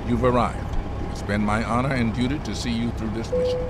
You've arrived. It's been my honor and duty to see you through this mission.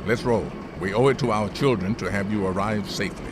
let's roll. We owe it to our children to have you arrive safely.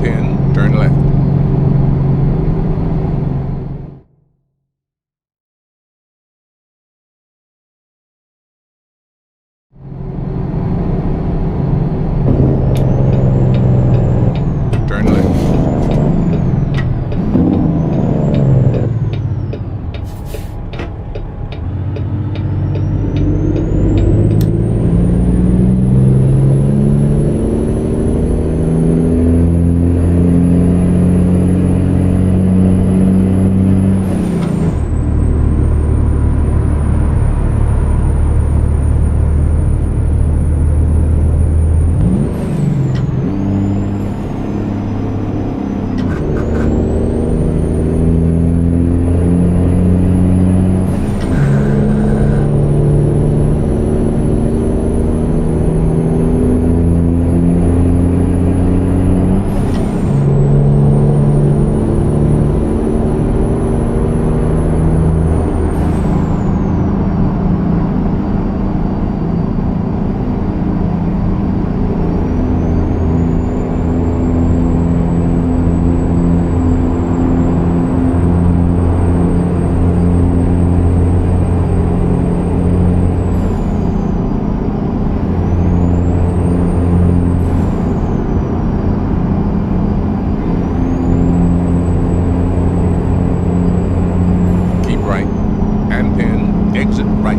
and pin, turn left. Turn left. Keep right and pin, exit right.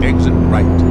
Exit right.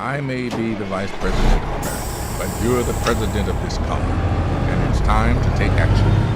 I may be the Vice President of America, but you're the President of this colony, and it's time to take action.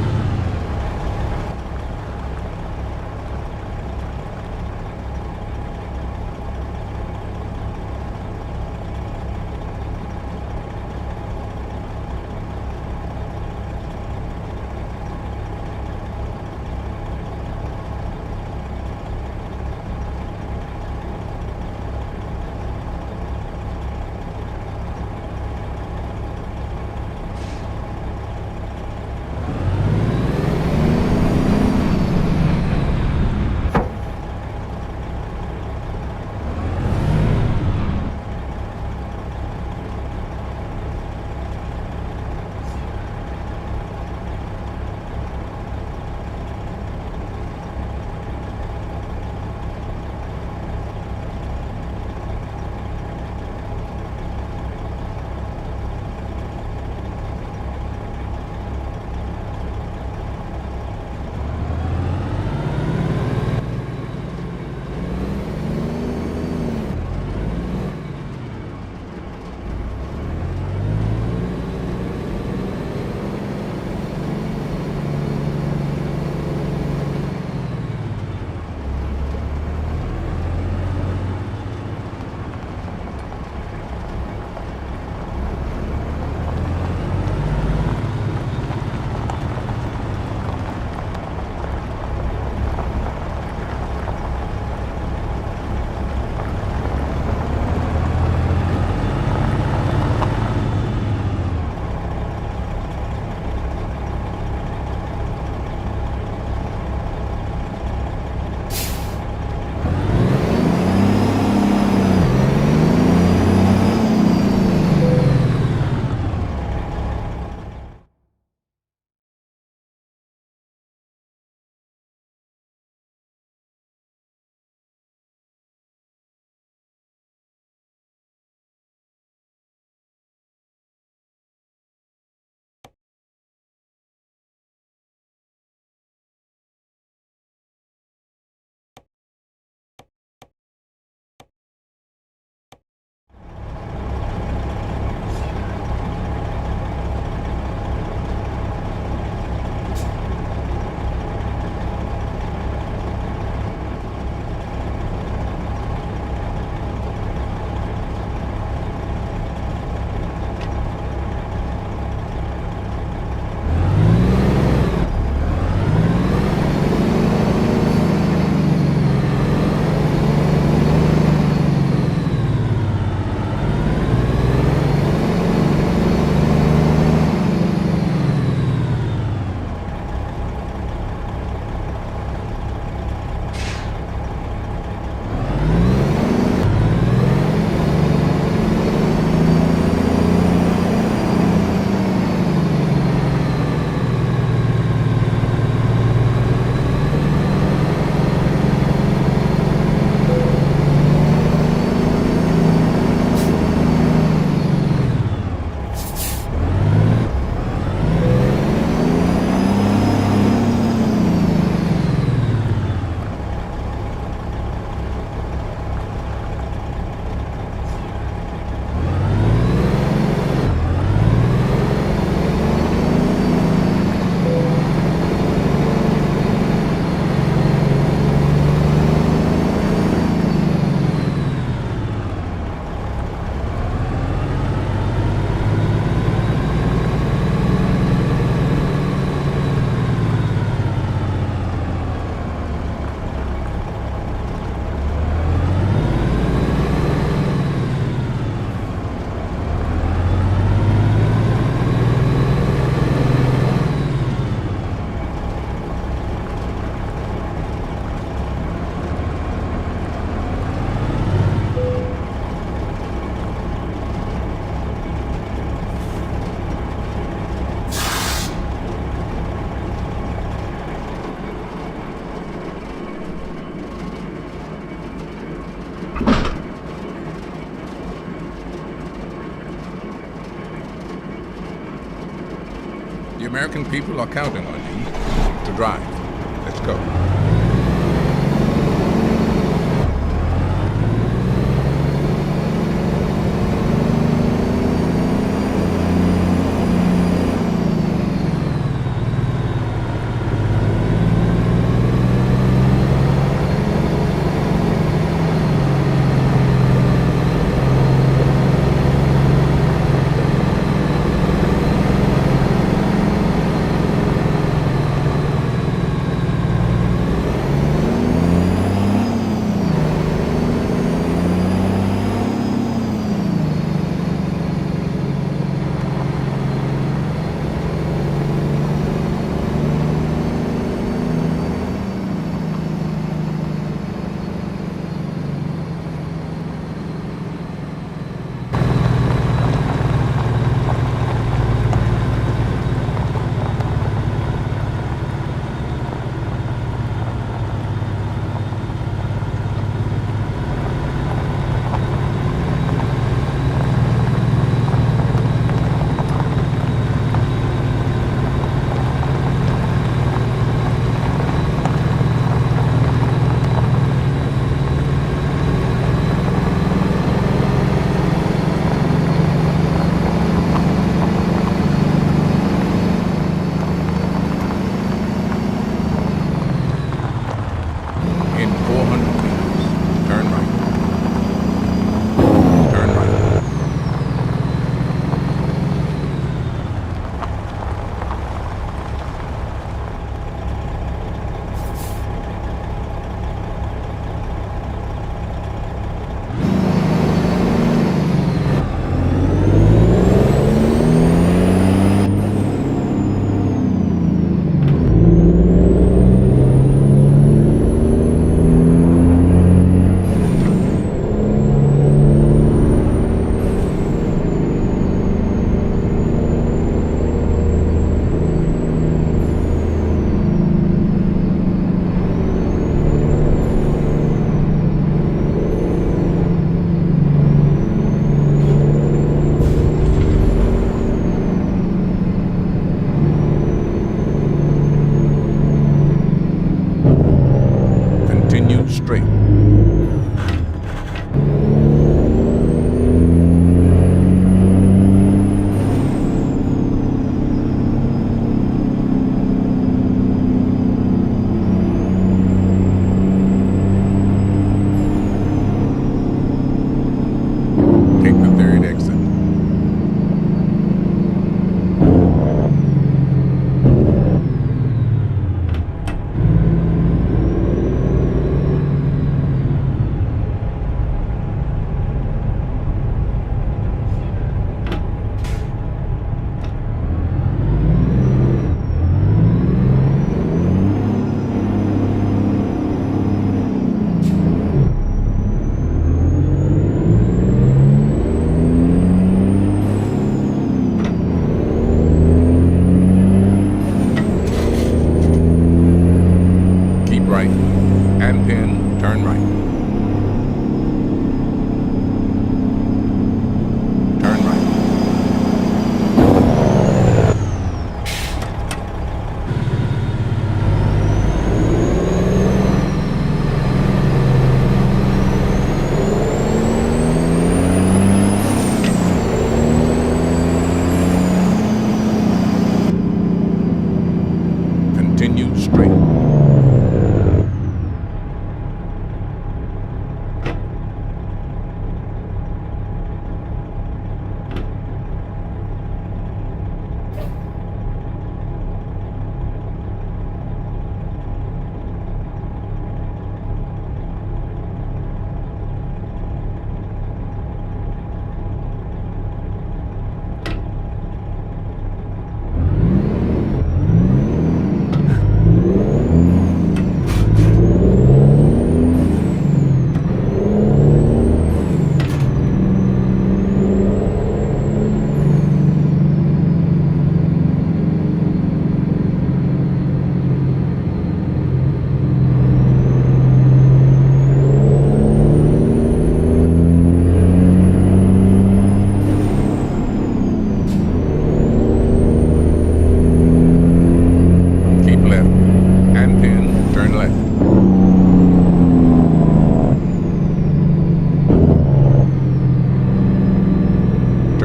The American people are counting on you to drive. Let's go.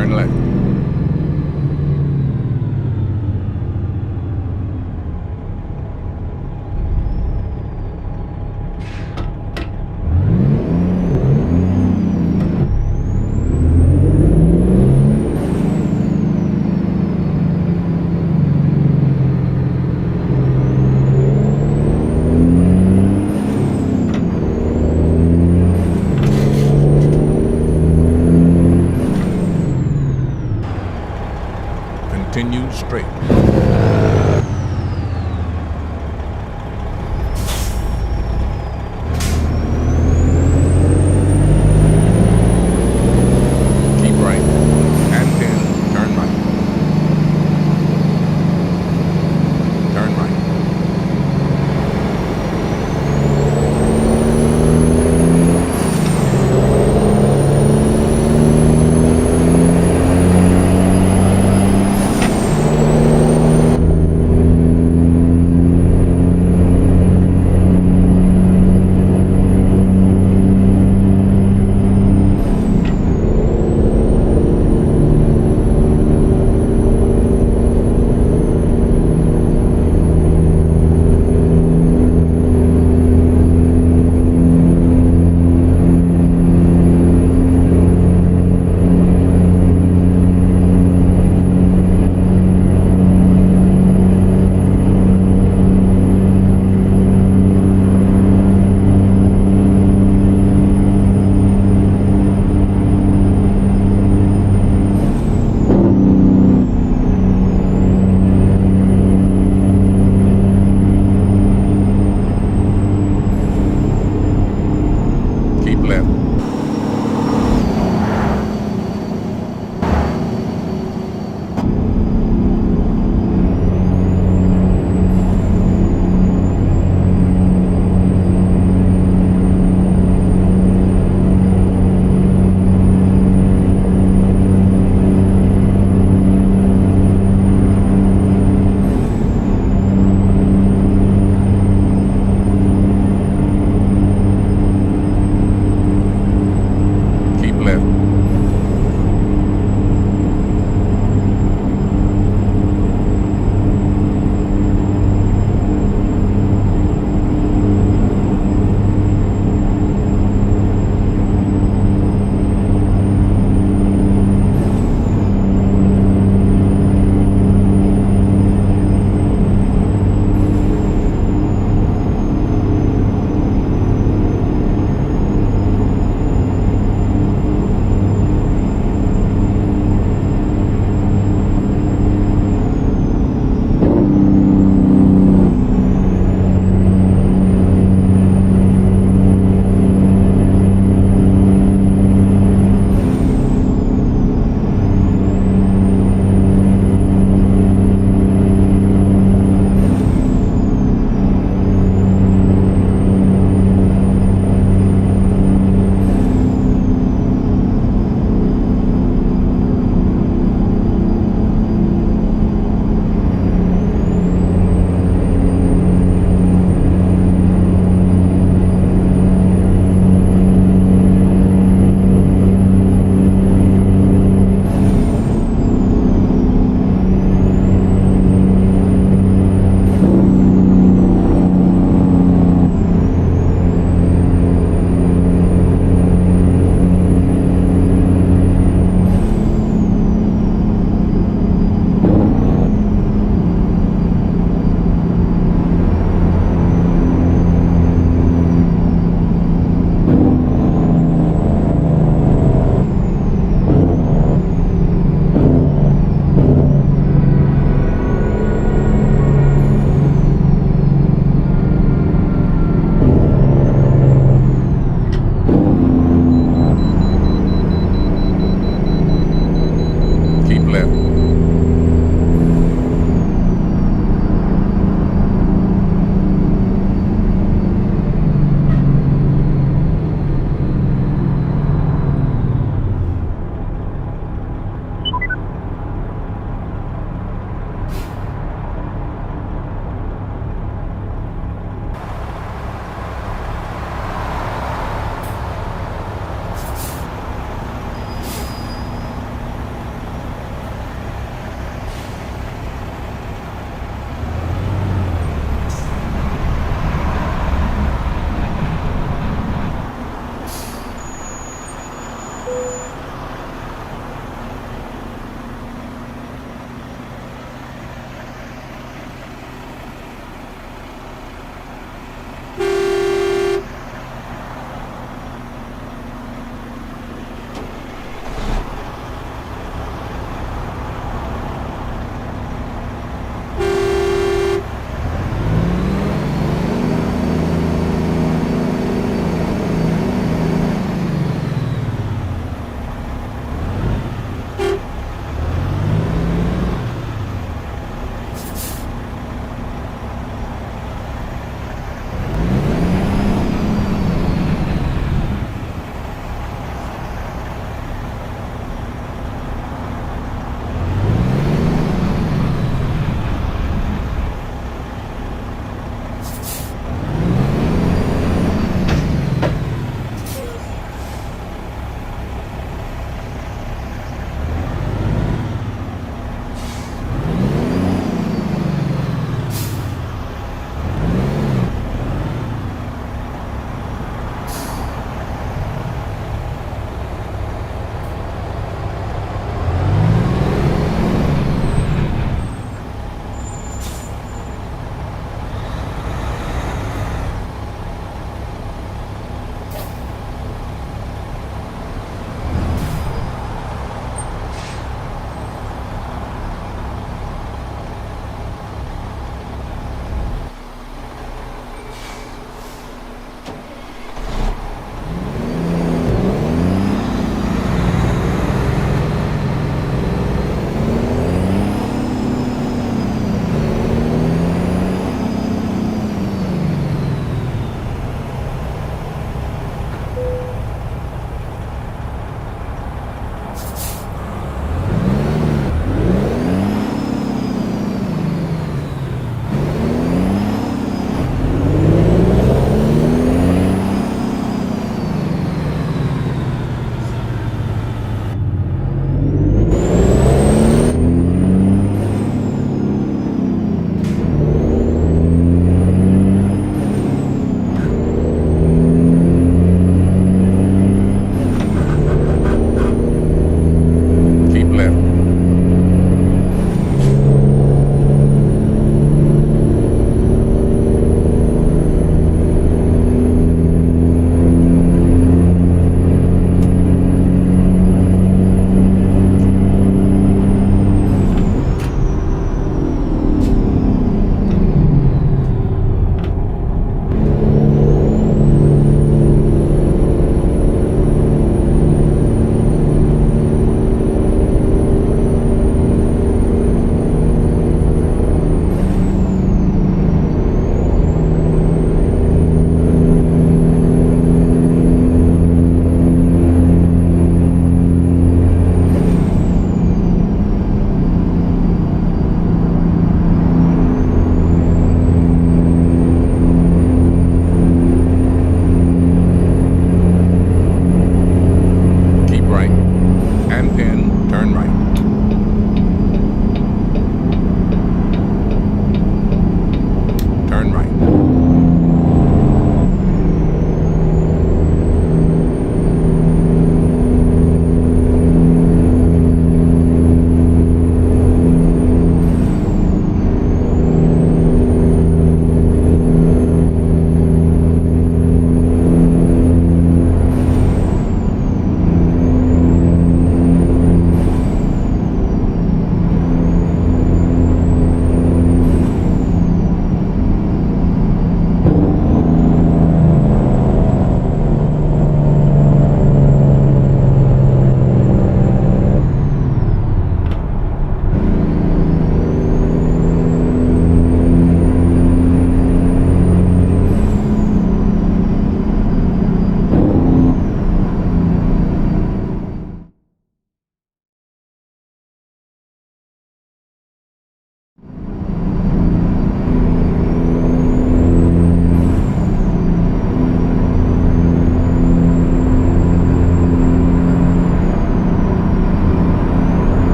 turn left. Continue straight. Keep right. And then turn right. Turn right. Keep left. Keep left. Keep left.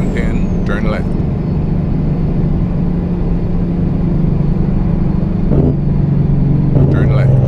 and pin, turn left. Turn left.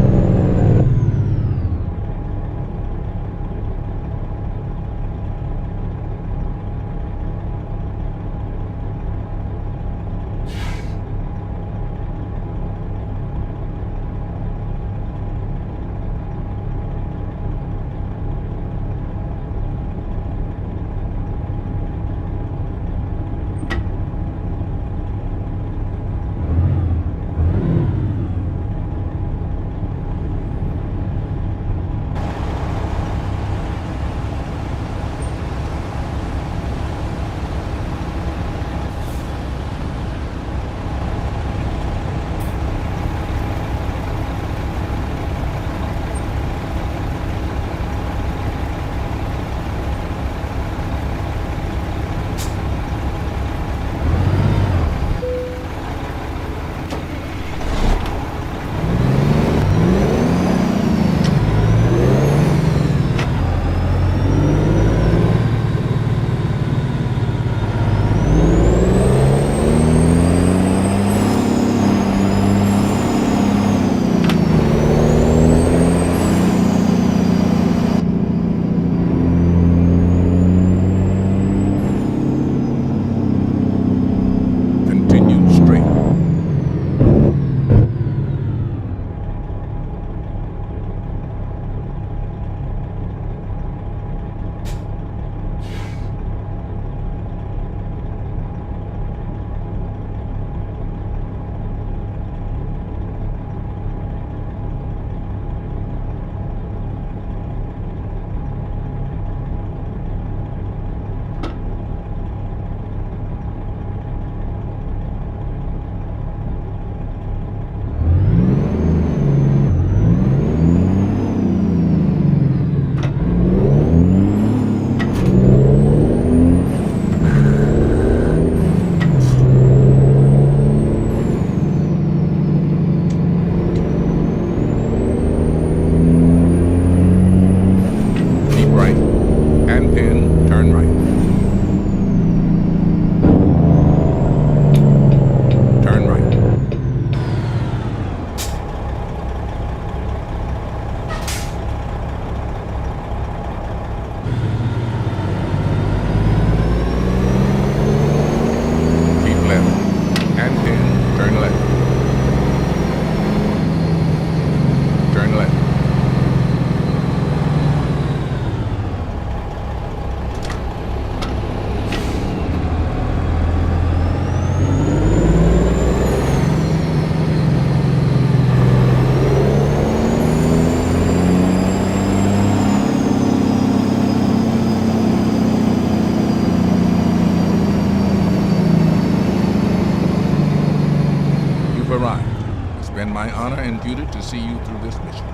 My honor and duty to see you through this mission.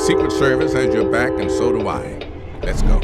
Secret Service has your back, and so do I. Let's go.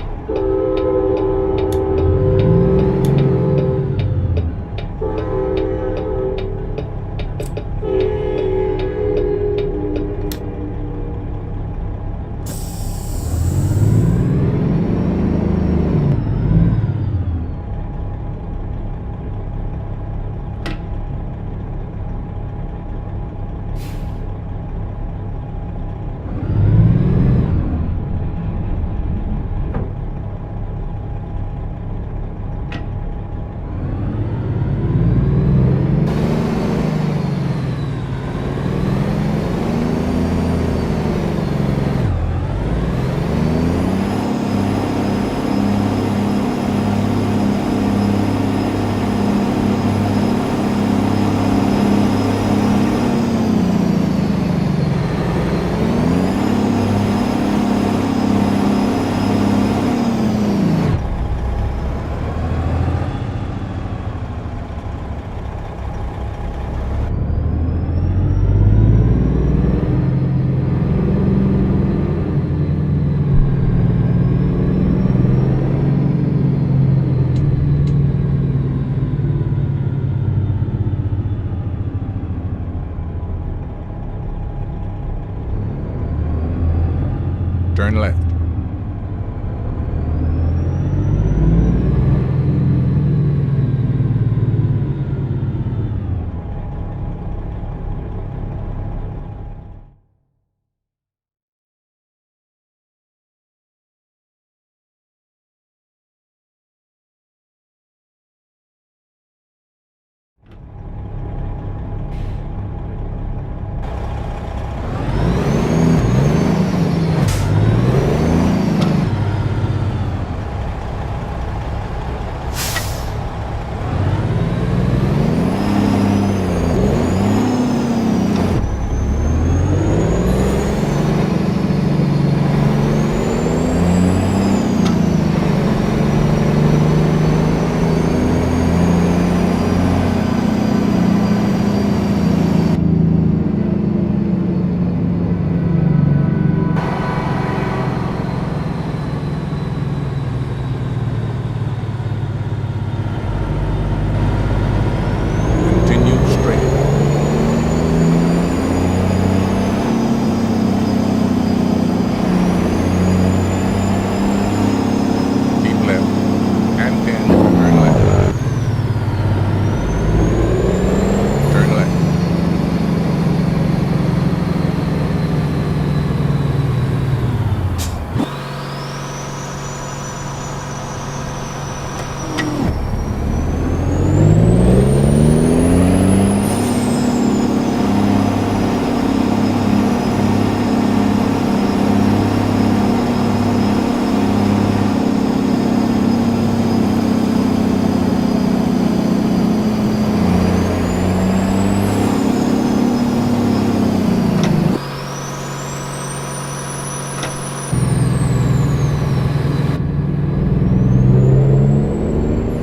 Turn left.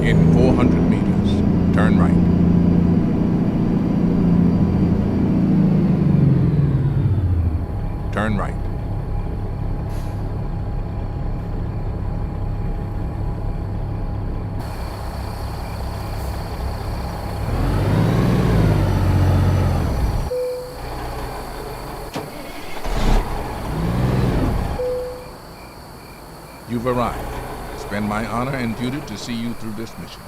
In 400 meters, turn right. Turn right. You've arrived. It's been my honor and duty to see you through this mission.